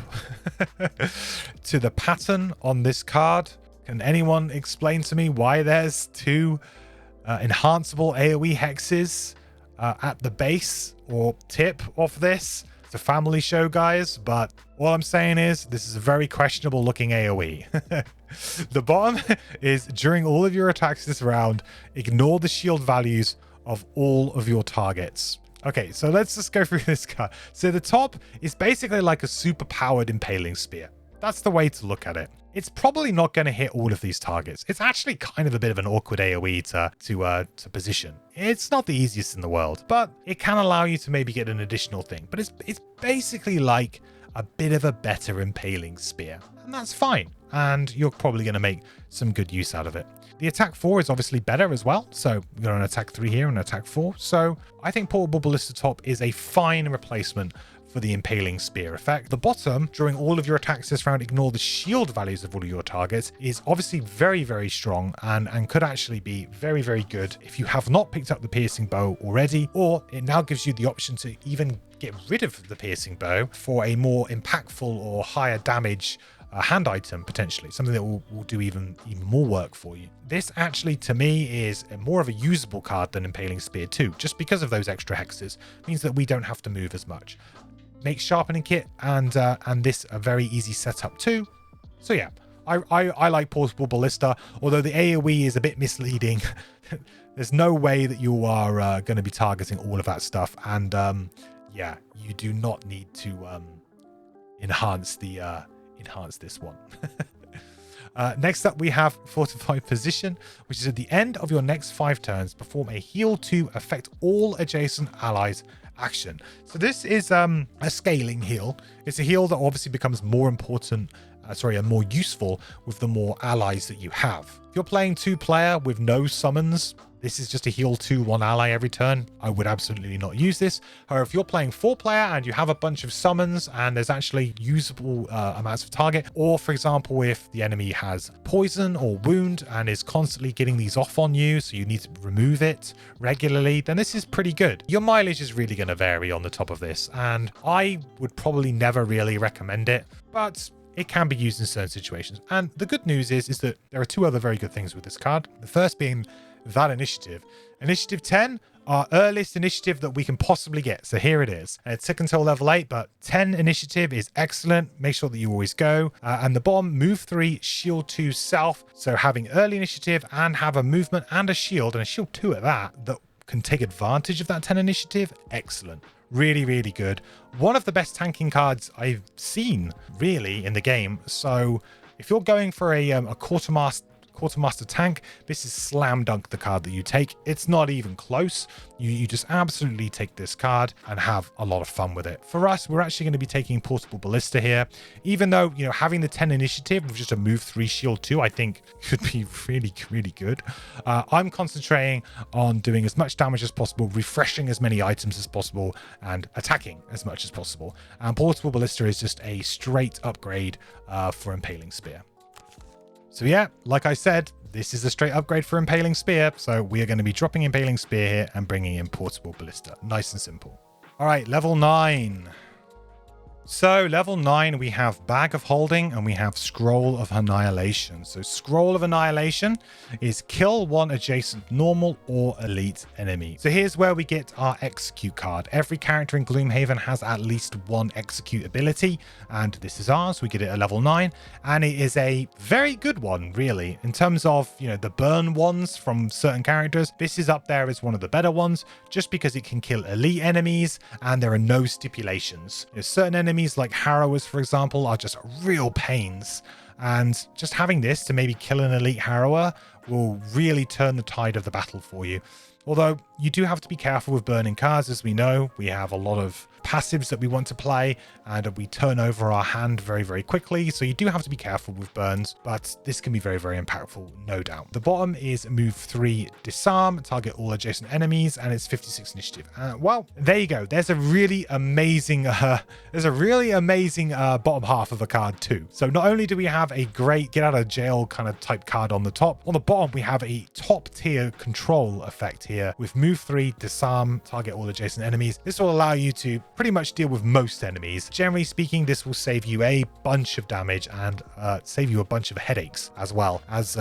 Speaker 1: to the pattern on this card. Can anyone explain to me why there's 2 enhanceable AoE hexes at the base or tip of this? It's a family show, guys, but all I'm saying is this is a very questionable looking AoE. The bottom is, during all of your attacks this round, ignore the shield values of all of your targets. Okay, so let's just go through this card. So the top is basically like a super powered impaling spear. That's the way to look at it. It's probably not going to hit all of these targets. It's actually kind of a bit of an awkward AoE to position. It's not the easiest in the world, but it can allow you to maybe get an additional thing. But it's basically like a bit of a better impaling spear, and that's fine. And you're probably going to make some good use out of it. The attack 4 is obviously better as well. So we've got an attack 3 here and an attack 4. So I think Portable Ballista Top is a fine replacement for the impaling spear effect. The bottom, during all of your attacks this round, ignore the shield values of all of your targets, is obviously very, very strong and could actually be very, very good if you have not picked up the piercing bow already, or it now gives you the option to even get rid of the piercing bow for a more impactful or higher damage hand item, potentially something that will do even more work for you. This actually, to me, is more of a usable card than Impaling Spear 2, just because of those extra hexes. Means that we don't have to move as much. Makes Sharpening Kit and this a very easy setup too. So yeah, I like Portable Ballista, although the AoE is a bit misleading. There's no way that you are going to be targeting all of that stuff, and yeah, you do not need to enhance this one. Next up, we have Fortified Position, which is at the end of your next 5 turns, perform a heal to affect all adjacent allies action. So this is a scaling heal. It's a heal that obviously becomes more important, and more useful with the more allies that you have. If you're playing 2-player with no summons, this is just a heal 2-1 ally every turn. I would absolutely not use this. However, if you're playing 4-player and you have a bunch of summons and there's actually usable amounts of target, or for example, if the enemy has poison or wound and is constantly getting these off on you, so you need to remove it regularly, then this is pretty good. Your mileage is really going to vary on the top of this, and I would probably never really recommend it, but it can be used in certain situations. And the good news is that there are 2 other very good things with this card. The first being that initiative. Initiative 10, our earliest initiative that we can possibly get. So here it is. It took until level 8, but 10 initiative is excellent. Make sure that you always go. And the bomb, move 3, shield 2 south. So having early initiative and have a movement and a shield shield 2 at that can take advantage of that 10 initiative. Excellent. Really, really good. One of the best tanking cards I've seen, really, in the game. So if you're going for a quartermaster tank, this is slam dunk the card that you take. It's not even close. You just absolutely take this card and have a lot of fun with it. For us, we're actually going to be taking portable ballista here, even though, having the 10 initiative with just a move 3 shield 2, I think could be really, really good. I'm concentrating on doing as much damage as possible, refreshing as many items as possible, and attacking as much as possible. And portable ballista is just a straight upgrade for impaling spear. So yeah, like I said, this is a straight upgrade for Impaling Spear. So we are going to be dropping Impaling Spear here and bringing in Portable Ballista. Nice and simple. All right, level 9. So level 9, we have Bag of Holding and we have Scroll of Annihilation. So Scroll of Annihilation is kill 1 adjacent normal or elite enemy. So here's where we get our execute card. Every character in Gloomhaven has at least 1 execute ability, and this is ours. We get it at level 9, and it is a very good one, really. In terms of, the burn ones from certain characters, this is up there as one of the better ones, just because it can kill elite enemies, and there are no stipulations. Certain enemies like Harrowers, for example, are just real pains, and just having this to maybe kill an elite Harrower will really turn the tide of the battle for you. Although you do have to be careful with burning cards. As we know, we have a lot of passives that we want to play, and we turn over our hand very, very quickly. So you do have to be careful with burns, but this can be very, very impactful, no doubt. The bottom is move 3, disarm, target all adjacent enemies, and it's 56 initiative. Well, there you go. There's a really amazing, bottom half of a card too. So not only do we have a great get out of jail kind of type card on the top, on the bottom we have a top tier control effect here with move 3, disarm, target all adjacent enemies. This will allow you to pretty much deal with most enemies. Generally speaking, this will save you a bunch of damage and save you a bunch of headaches as well as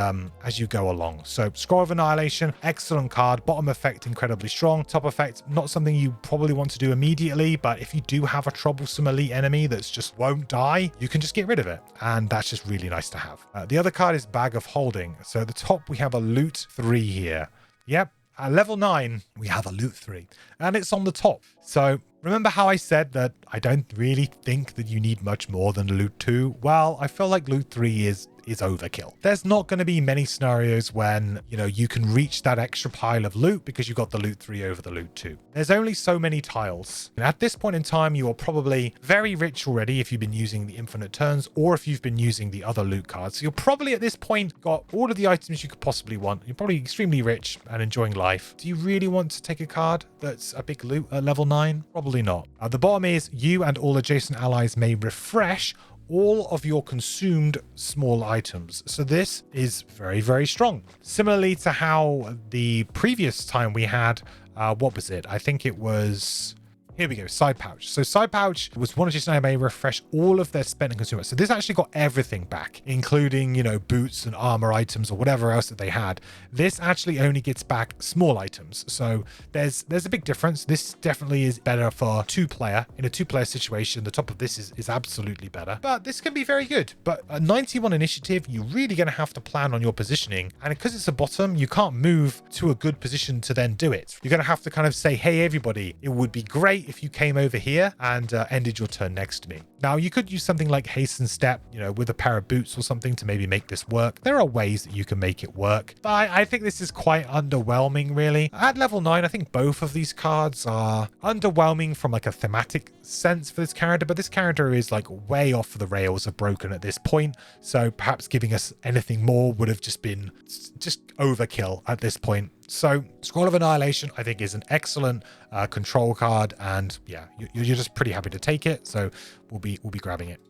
Speaker 1: you go along. So Scroll of Annihilation, excellent card. Bottom effect, incredibly strong. Top effect, not something you probably want to do immediately, but if you do have a troublesome elite enemy that's just won't die, you can just get rid of it, and that's just really nice to have. The other card is Bag of Holding. So at the top we have a loot 3 here. Yep. At level 9, we have a loot 3, and it's on the top. So remember how I said that I don't really think that you need much more than loot 2? Well, I feel like loot 3 is overkill. There's not going to be many scenarios when, you can reach that extra pile of loot because you got the loot 3 over the loot 2. There's only so many tiles. And at this point in time, you are probably very rich already if you've been using the infinite turns or if you've been using the other loot cards. So you're probably at this point got all of the items you could possibly want. You're probably extremely rich and enjoying life. Do you really want to take a card that's a big loot at level 9? Probably not. The bottom is you and all adjacent allies may refresh all of your consumed small items. So this is very, very strong. Similarly to how the previous time we had, what was it? I think it was... Here we go, side pouch. So side pouch was one adjacent may refresh all of their spent and consumed. So this actually got everything back, including, boots and armor items or whatever else that they had. This actually only gets back small items. So there's a big difference. This definitely is better for 2-player. In a 2-player situation, the top of this is absolutely better. But this can be very good. But at 91 initiative, you're really going to have to plan on your positioning. And because it's a bottom, you can't move to a good position to then do it. You're going to have to kind of say, hey, everybody, it would be great if you came over here and ended your turn next to me. Now, you could use something like hasten step, you know, with a pair of boots or something to maybe make this work. There are ways that you can make it work, but I think this is quite underwhelming, really. At level 9, I think both of these cards are underwhelming from like a thematic sense for this character, but this character is like way off the rails of broken at this point, so perhaps giving us anything more would have just been overkill at this point. So Scroll of Annihilation, I think, is an excellent control card, and yeah, you're just pretty happy to take it. So we'll be grabbing it.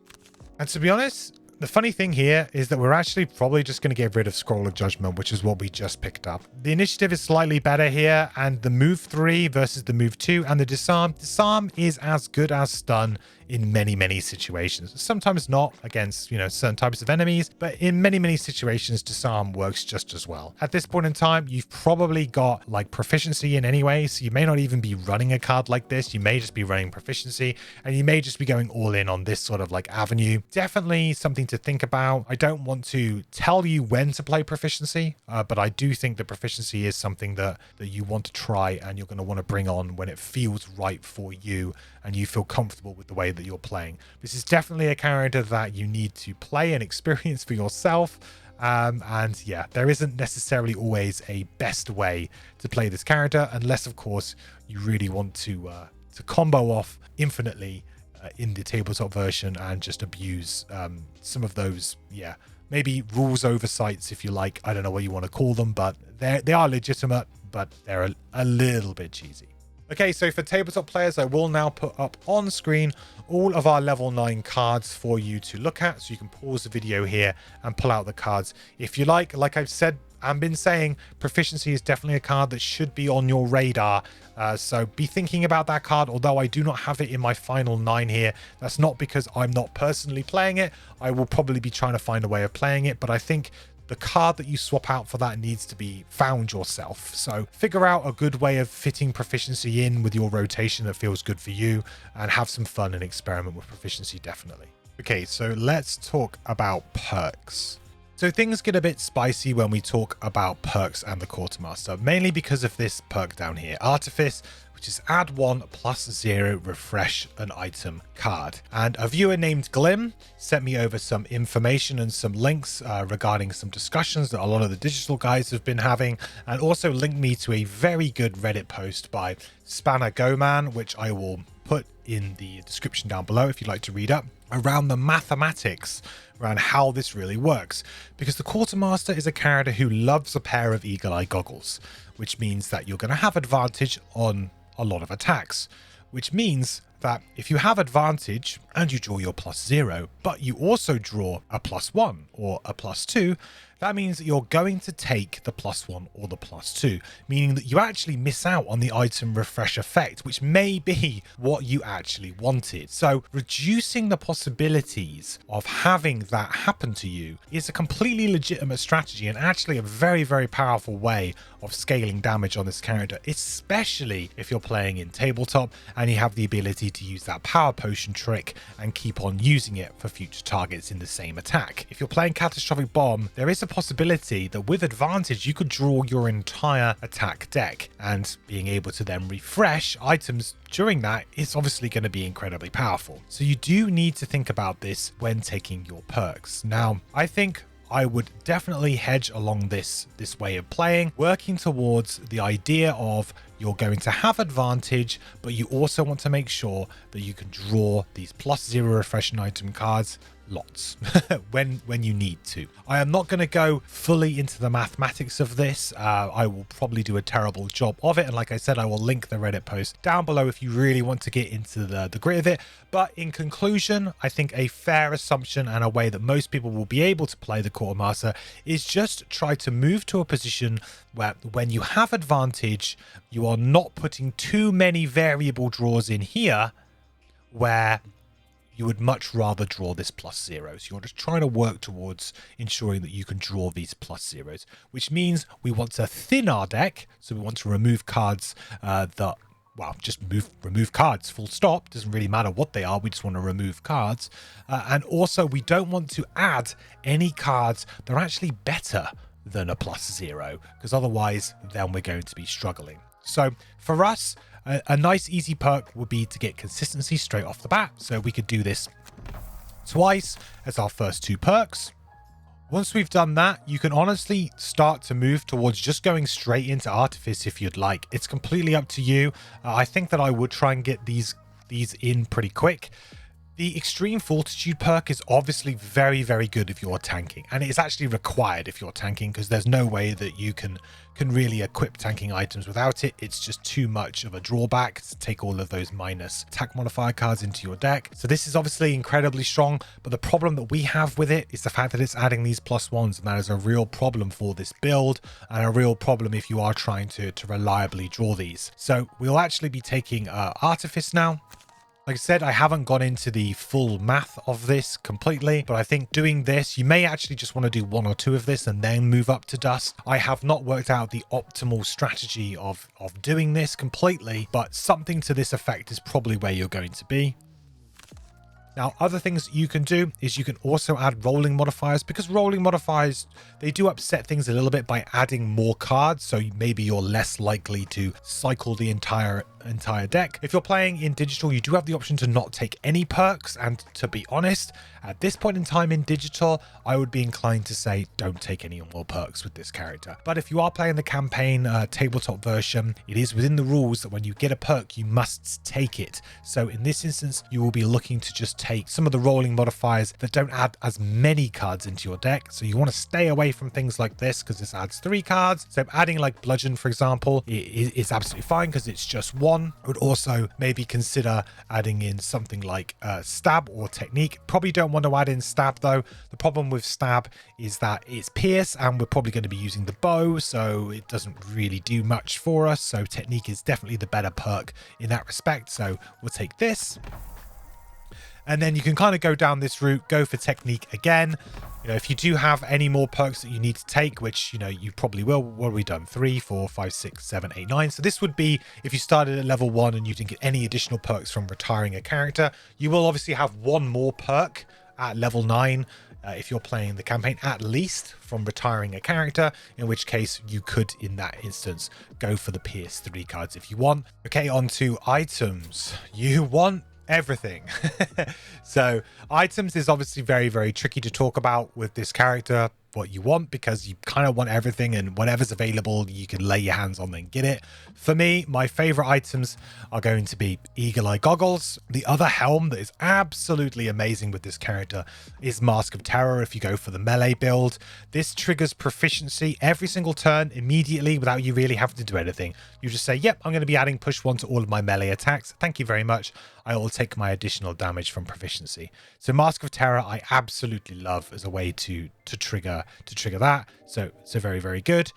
Speaker 1: And to be honest, the funny thing here is that we're actually probably just going to get rid of Scroll of Judgment, which is what we just picked up. The initiative is slightly better here, and the move 3 versus the move 2 and the disarm. Disarm is as good as stun in many situations. Sometimes not against, you know, certain types of enemies, but in many situations, disarm works just as well. At this point in time, you've probably got like proficiency in anyway, so you may not even be running a card like this. You may just be running proficiency, and you may just be going all in on this sort of like avenue. Definitely something to think about. I don't want to tell you when to play proficiency, but I do think that proficiency is something that you want to try, and you're going to want to bring on when it feels right for you and you feel comfortable with the way that you're playing. This is definitely a character that you need to play and experience for yourself. And yeah, there isn't necessarily always a best way to play this character, unless of course you really want to combo off infinitely in the tabletop version and just abuse some of those, yeah, maybe rules oversights, if you like. I don't know what you want to call them, but they are legitimate, but they're a little bit cheesy. Okay, so for tabletop players, I will now put up on screen all of our level 9 cards for you to look at. So you can pause the video here and pull out the cards if you like. Like I've said and been saying, proficiency is definitely a card that should be on your radar. So be thinking about that card. Although I do not have it in my final 9 here, that's not because I'm not personally playing it. I will probably be trying to find a way of playing it, but I think the card that you swap out for that needs to be found yourself. So figure out a good way of fitting proficiency in with your rotation that feels good for you, and have some fun and experiment with proficiency, definitely. Okay, so let's talk about perks. So things get a bit spicy when we talk about perks and the Quartermaster, mainly because of this perk down here, Artifice, which is add 1 plus 0 refresh an item card. And a viewer named Glim sent me over some information and some links regarding some discussions that a lot of the digital guys have been having, and also linked me to a very good Reddit post by Spanner Goman, which I will put in the description down below if you'd like to read up, around the mathematics around how this really works. Because the Quartermaster is a character who loves a pair of eagle-eye goggles, which means that you're going to have advantage on a lot of attacks, which means that if you have advantage and you draw your +0, but you also draw a +1 or a +2, that means that you're going to take the +1 or the +2, meaning that you actually miss out on the item refresh effect, which may be what you actually wanted. So reducing the possibilities of having that happen to you is a completely legitimate strategy, and actually a very powerful way of scaling damage on this character, especially if you're playing in tabletop and you have the ability to use that power potion trick and keep on using it for future targets in the same attack. If you're playing Catastrophic Bomb, there is a possibility that with advantage you could draw your entire attack deck, and being able to then refresh items during that is obviously going to be incredibly powerful. So you do need to think about this when taking your perks. Now, I think I would definitely hedge along this way of playing, working towards the idea of you're going to have advantage, but you also want to make sure that you can draw these +0 refresh an item cards lots when you need to. I am not going to go fully into the mathematics of this. I will probably do a terrible job of it, and like I said, I will link the Reddit post down below if you really want to get into the grit of it. But in conclusion, I think a fair assumption and a way that most people will be able to play the Quartermaster is just try to move to a position where when you have advantage, you are not putting too many variable draws in here where you would much rather draw this +0. So you're just trying to work towards ensuring that you can draw these +0s, which means we want to thin our deck. So we want to remove cards that, well, just remove cards, full stop. Doesn't really matter what they are. We just want to remove cards. And also we don't want to add any cards that are actually better than a +0, because otherwise then we're going to be struggling. So for us, A nice easy perk would be to get consistency straight off the bat. So we could do this twice as our first 2 perks. Once we've done that, you can honestly start to move towards just going straight into Artifice if you'd like. It's completely up to you. I think that I would try and get these in pretty quick. The Extreme Fortitude perk is obviously very, very good if you're tanking, and it is actually required if you're tanking, because there's no way that you can really equip tanking items without it. It's just too much of a drawback to take all of those minus attack modifier cards into your deck. So this is obviously incredibly strong, but the problem that we have with it is the fact that it's adding these +1s, and that is a real problem for this build, and a real problem if you are trying to reliably draw these. So we'll actually be taking Artifice now. Like I said, I haven't gone into the full math of this completely, but I think doing this, you may actually just want to do 1 or 2 of this and then move up to Dust. I have not worked out the optimal strategy of doing this completely, but something to this effect is probably where you're going to be. Now, other things you can do is you can also add rolling modifiers, because rolling modifiers, they do upset things a little bit by adding more cards. So maybe you're less likely to cycle the entire deck. If you're playing in digital, you do have the option to not take any perks. And to be honest, at this point in time in digital, I would be inclined to say don't take any more perks with this character. But if you are playing the campaign tabletop version, it is within the rules that when you get a perk, you must take it. So in this instance, you will be looking to just take some of the rolling modifiers that don't add as many cards into your deck. So you want to stay away from things like this, because this adds 3 cards. So adding like Bludgeon, for example, is absolutely fine because it's just 1. I would also maybe consider adding in something like Stab or Technique. Probably don't want to add in Stab though. The problem with Stab is that it's Pierce, and we're probably going to be using the bow, so it doesn't really do much for us. So Technique is definitely the better perk in that respect. So we'll take this. And then you can kind of go down this route, go for Technique again. You know, if you do have any more perks that you need to take, which, you know, you probably will. What have we done? 3, 4, 5, 6, 7, 8, 9. So this would be if you started at level 1 and you didn't get any additional perks from retiring a character. You will obviously have 1 more perk at level 9 if you're playing the campaign, at least, from retiring a character, in which case you could, in that instance, go for the Pierce 3 cards if you want. Okay, on to items. You want everything. So items is obviously very, very tricky to talk about with this character, what you want, because you kind of want everything, and whatever's available you can lay your hands on and get it. For me, my favorite items are going to be Eagle Eye Goggles. The other helm that is absolutely amazing with this character is Mask of Terror. If you go for the melee build, this triggers proficiency every single turn immediately without you really having to do anything. You just say, yep, I'm going to be adding push 1 to all of my melee attacks. Thank you very much. I will take my additional damage from proficiency. So Mask of Terror I absolutely love as a way to trigger that. So very, very good.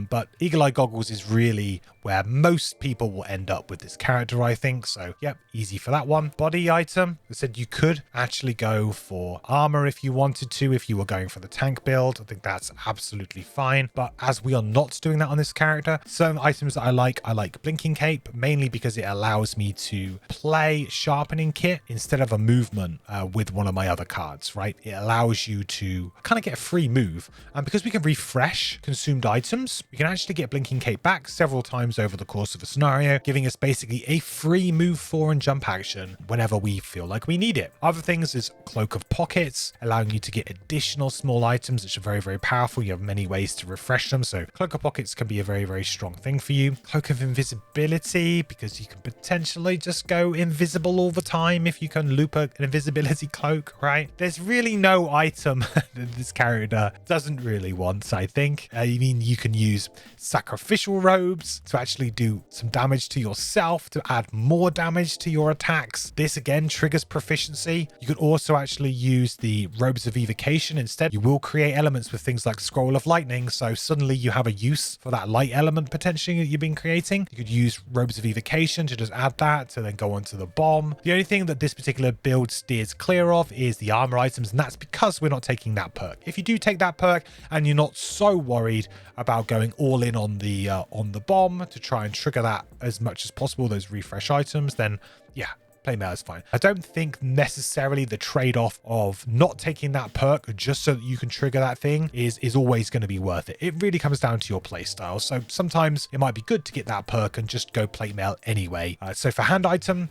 Speaker 1: But Eagle Eye Goggles is really where most people will end up with this character, I think. So, yep, easy for that one. Body item. I said you could actually go for armor if you wanted to, if you were going for the tank build. I think that's absolutely fine. But as we are not doing that on this character, certain items that I like Blinking Cape, mainly because it allows me to play Sharpening Kit instead of a movement with one of my other cards, right? It allows you to kind of get a free move. And because we can refresh consumed items, we can actually get Blinking Cape back several times over the course of a scenario, giving us basically a free move 4 and jump action whenever we feel like we need it. Other things is Cloak of Pockets, allowing you to get additional small items, which are very, very powerful. You have many ways to refresh them. So Cloak of Pockets can be a very, very strong thing for you. Cloak of Invisibility, because you can potentially just go invisible all the time if you can loop an invisibility cloak, right? There's really no item that this character doesn't really want, I think. I mean, you can use Sacrificial Robes to actually do some damage to yourself, to add more damage to your attacks. This again triggers proficiency. You could also actually use the Robes of Evocation instead. You will create elements with things like Scroll of Lightning, so suddenly you have a use for that light element potentially that you've been creating. You could use Robes of Evocation to just add that to then go onto the bomb. The only thing that this particular build steers clear of is the armor items, and that's because we're not taking that perk. If you do take that perk and you're not so worried about going all in on the bomb to try and trigger that as much as possible, those refresh items, then yeah, Plate mail is fine. I don't think necessarily the trade-off of not taking that perk just so that you can trigger that thing is always going to be worth it. It really comes down to your playstyle. So sometimes it might be good to get that perk and just go plate mail anyway. So for hand item,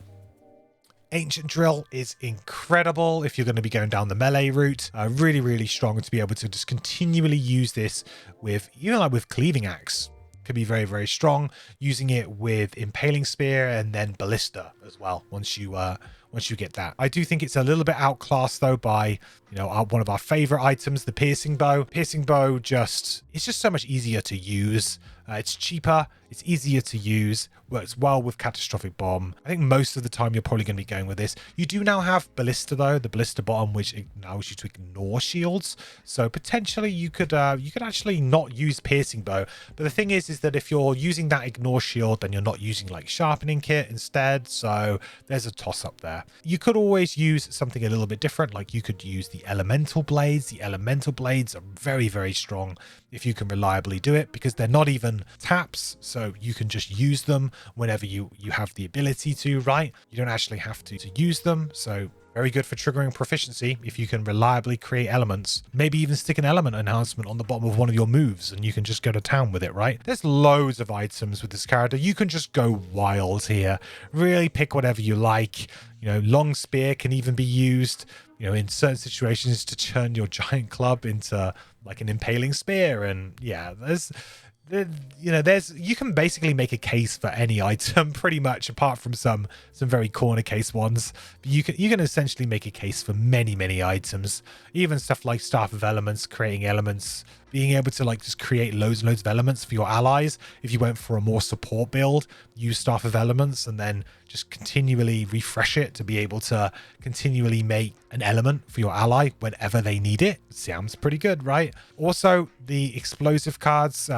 Speaker 1: Ancient Drill is incredible if you're going to be going down the melee route. Really, really strong to be able to just continually use this with, even like with Cleaving Axe. Could be very, very strong. Using it with Impaling Spear and then Ballista as well once you get that. I do think it's a little bit outclassed though by, you know, one of our favorite items, the Piercing Bow. Piercing Bow it's just so much easier to use. It's cheaper, it's easier to use, works well with Catastrophic Bomb. I think most of the time you're probably going to be going with this. You do now have Ballista though, the Ballista Bomb, which allows you to ignore shields. So potentially you could actually not use Piercing Bow. But the thing is that if you're using that ignore shield, then you're not using like Sharpening Kit instead. So there's a toss up there. You could always use something a little bit different. Like you could use the Elemental Blades. The Elemental Blades are very, very strong if you can reliably do it, because they're not even taps, so you can just use them whenever you have the ability to, right? You don't actually have to use them, so very good for triggering proficiency if you can reliably create elements. Maybe even stick an element enhancement on the bottom of one of your moves and you can just go to town with it, right? There's loads of items with this character. You can just go wild here. Really pick whatever you like. You know, Long Spear can even be used, you know, in certain situations to turn your giant club into like an Impaling Spear. And yeah, you can basically make a case for any item pretty much, apart from some very corner case ones. But you can essentially make a case for many items, even stuff like Staff of Elements, creating elements, being able to like just create loads and loads of elements for your allies. If you went for a more support build, use Staff of Elements and then just continually refresh it to be able to continually make an element for your ally whenever they need it. Sounds pretty good, right? Also, the explosive cards,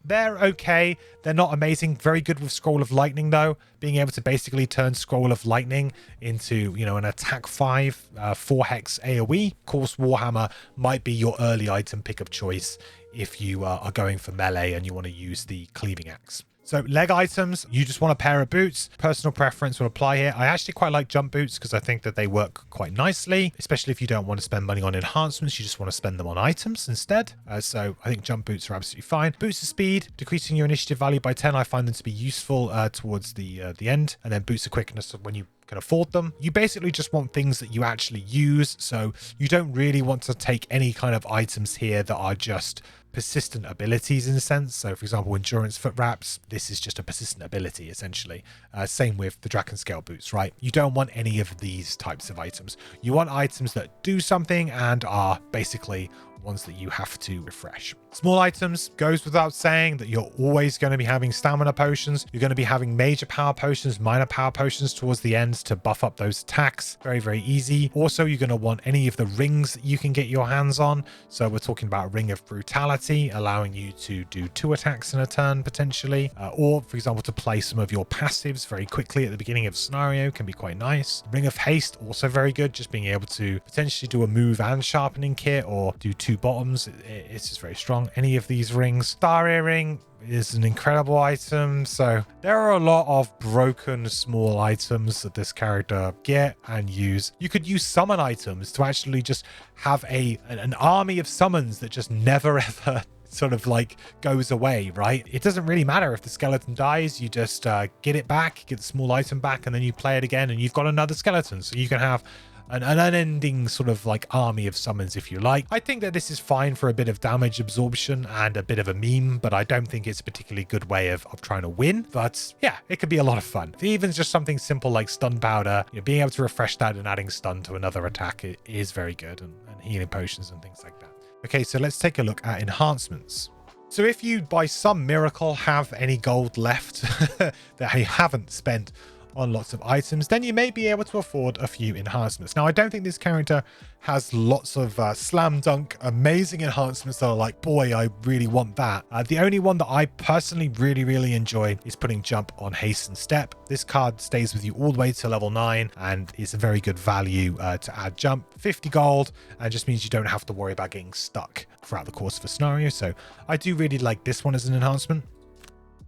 Speaker 1: they're okay. They're not amazing. Very good with Scroll of Lightning, though. Being able to basically turn Scroll of Lightning into, you know, an attack 5, 4 hex AoE. Of course, Warhammer might be your early item pickup choice if you are going for melee and you want to use the Cleaving Axe. So leg items, you just want a pair of boots. Personal preference will apply here. I actually quite like jump boots because I think that they work quite nicely, especially if you don't want to spend money on enhancements. You just want to spend them on items instead. So I think jump boots are absolutely fine. Boots of speed, decreasing your initiative value by 10. I find them to be useful towards the end. And then boots of quickness when you can afford them. You basically just want things that you actually use. So you don't really want to take any kind of items here that are just persistent abilities in a sense. So for example, endurance foot wraps, this is just a persistent ability essentially. Same with the Draken Scale boots, right? You don't want any of these types of items. You want items that do something and are basically ones that you have to refresh. Small items, goes without saying that you're always going to be having stamina potions. You're going to be having major power potions, minor power potions towards the end to buff up those attacks. Very, very easy. Also, you're going to want any of the rings that you can get your hands on. So we're talking about Ring of Brutality, allowing you to do 2 attacks in a turn potentially. Or, for example, to play some of your passives very quickly at the beginning of a scenario can be quite nice. Ring of Haste, also very good. Just being able to potentially do a move and sharpening kit or do 2 bottoms. It's just very strong. Any of these rings. Star Earring is an incredible item. So there are a lot of broken small items that this character get and use. You could use summon items to actually just have an army of summons that just never ever sort of like goes away, right? It doesn't really matter if the skeleton dies. You just get it back, get the small item back, and then you play it again and you've got another skeleton. So you can have an unending sort of like army of summons if you like. I think that this is fine for a bit of damage absorption and a bit of a meme, but I don't think it's a particularly good way of trying to win. But yeah, it could be a lot of fun. Even just something simple like stun powder, you know, being able to refresh that and adding stun to another attack is very good, and healing potions and things like that. Okay, so let's take a look at enhancements. So if you by some miracle have any gold left that you haven't spent on lots of items, then you may be able to afford a few enhancements. Now, I don't think this character has lots of slam dunk amazing enhancements that are like, boy, I really want that. The only one that I personally really enjoy is putting jump on haste and step. This card stays with you all the way to level 9 and is a very good value to add jump. 50 gold, and just means you don't have to worry about getting stuck throughout the course of a scenario. So I do really like this one as an enhancement.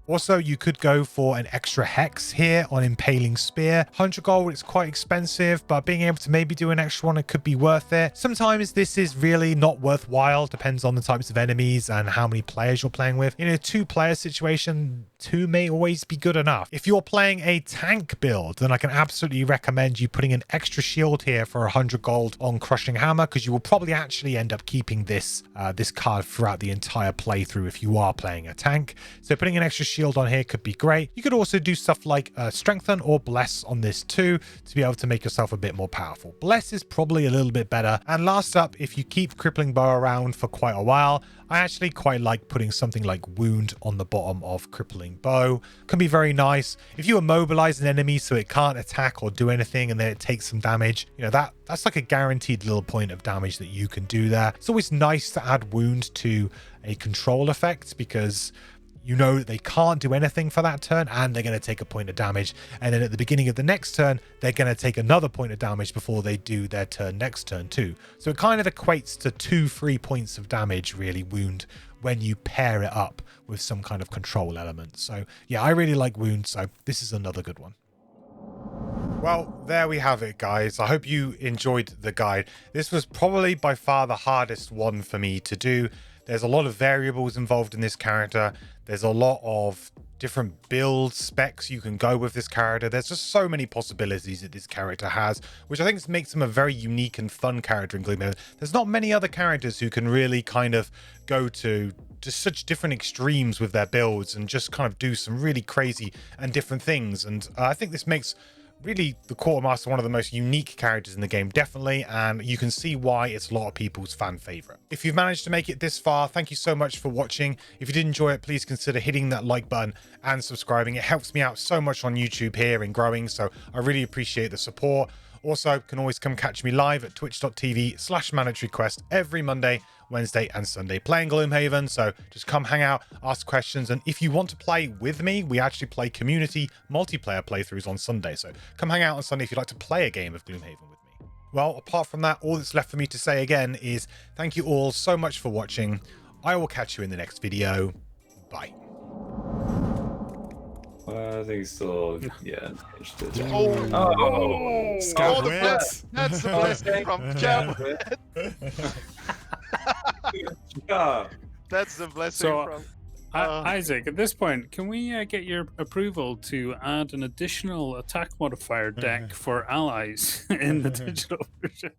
Speaker 1: Also, you could go for an extra hex here on Impaling Spear. 100 gold, it's quite expensive, but being able to maybe do an extra one, it could be worth it. Sometimes this is really not worthwhile, depends on the types of enemies and how many players you're playing with. In a 2-player situation, 2 may always be good enough. If you're playing a tank build, then I can absolutely recommend you putting an extra shield here for 100 gold on Crushing Hammer, because you will probably actually end up keeping this this card throughout the entire playthrough if you are playing a tank. So putting an extra shield on here could be great. You could also do stuff like Strengthen or Bless on this too, to be able to make yourself a bit more powerful. Bless is probably a little bit better. And last up, if you keep Crippling Bow around for quite a while, I actually quite like putting something like Wound on the bottom of Crippling Bow. Can be very nice. If you immobilize an enemy so it can't attack or do anything and then it takes some damage, you know, that's like a guaranteed little point of damage that you can do there. It's always nice to add Wound to a control effect, because you know that they can't do anything for that turn and they're going to take a point of damage. And then at the beginning of the next turn, they're going to take another point of damage before they do their turn next turn too. So it kind of equates to 2 free points of damage, really, Wound, when you pair it up with some kind of control element. So yeah, I really like Wound, so this is another good one. Well, there we have it, guys. I hope you enjoyed the guide. This was probably by far the hardest one for me to do. There's a lot of variables involved in this character. There's a lot of different build specs you can go with this character. There's just so many possibilities that this character has, which I think makes him a very unique and fun character in Gloomhaven. There's not many other characters who can really kind of go to just such different extremes with their builds and just kind of do some really crazy and different things. And I think this makes really the Quartermaster one of the most unique characters in the game, definitely, and you can see why it's a lot of people's fan favorite. If you've managed to make it this far, thank you so much for watching. If you did enjoy it, please consider hitting that like button and subscribing. It helps me out so much on YouTube here and growing, so I really appreciate the support. Also, can always come catch me live at twitch.tv/mandatoryquest every Monday, Wednesday and Sunday playing Gloomhaven. So just come hang out, ask questions, and if you want to play with me, we actually play community multiplayer playthroughs on Sunday. So come hang out on Sunday if you'd like to play a game of Gloomhaven with me. Well, apart from that, all that's left for me to say again is thank you all so much for watching. I will catch you in the next video. Bye.
Speaker 2: I think still, yeah.
Speaker 3: Oh,
Speaker 2: Scout
Speaker 3: that's the blessing from Cowboy.
Speaker 2: Yeah.
Speaker 3: That's the blessing from.
Speaker 4: Isaac, at this point, can we get your approval to add an additional attack modifier deck for allies in the digital version?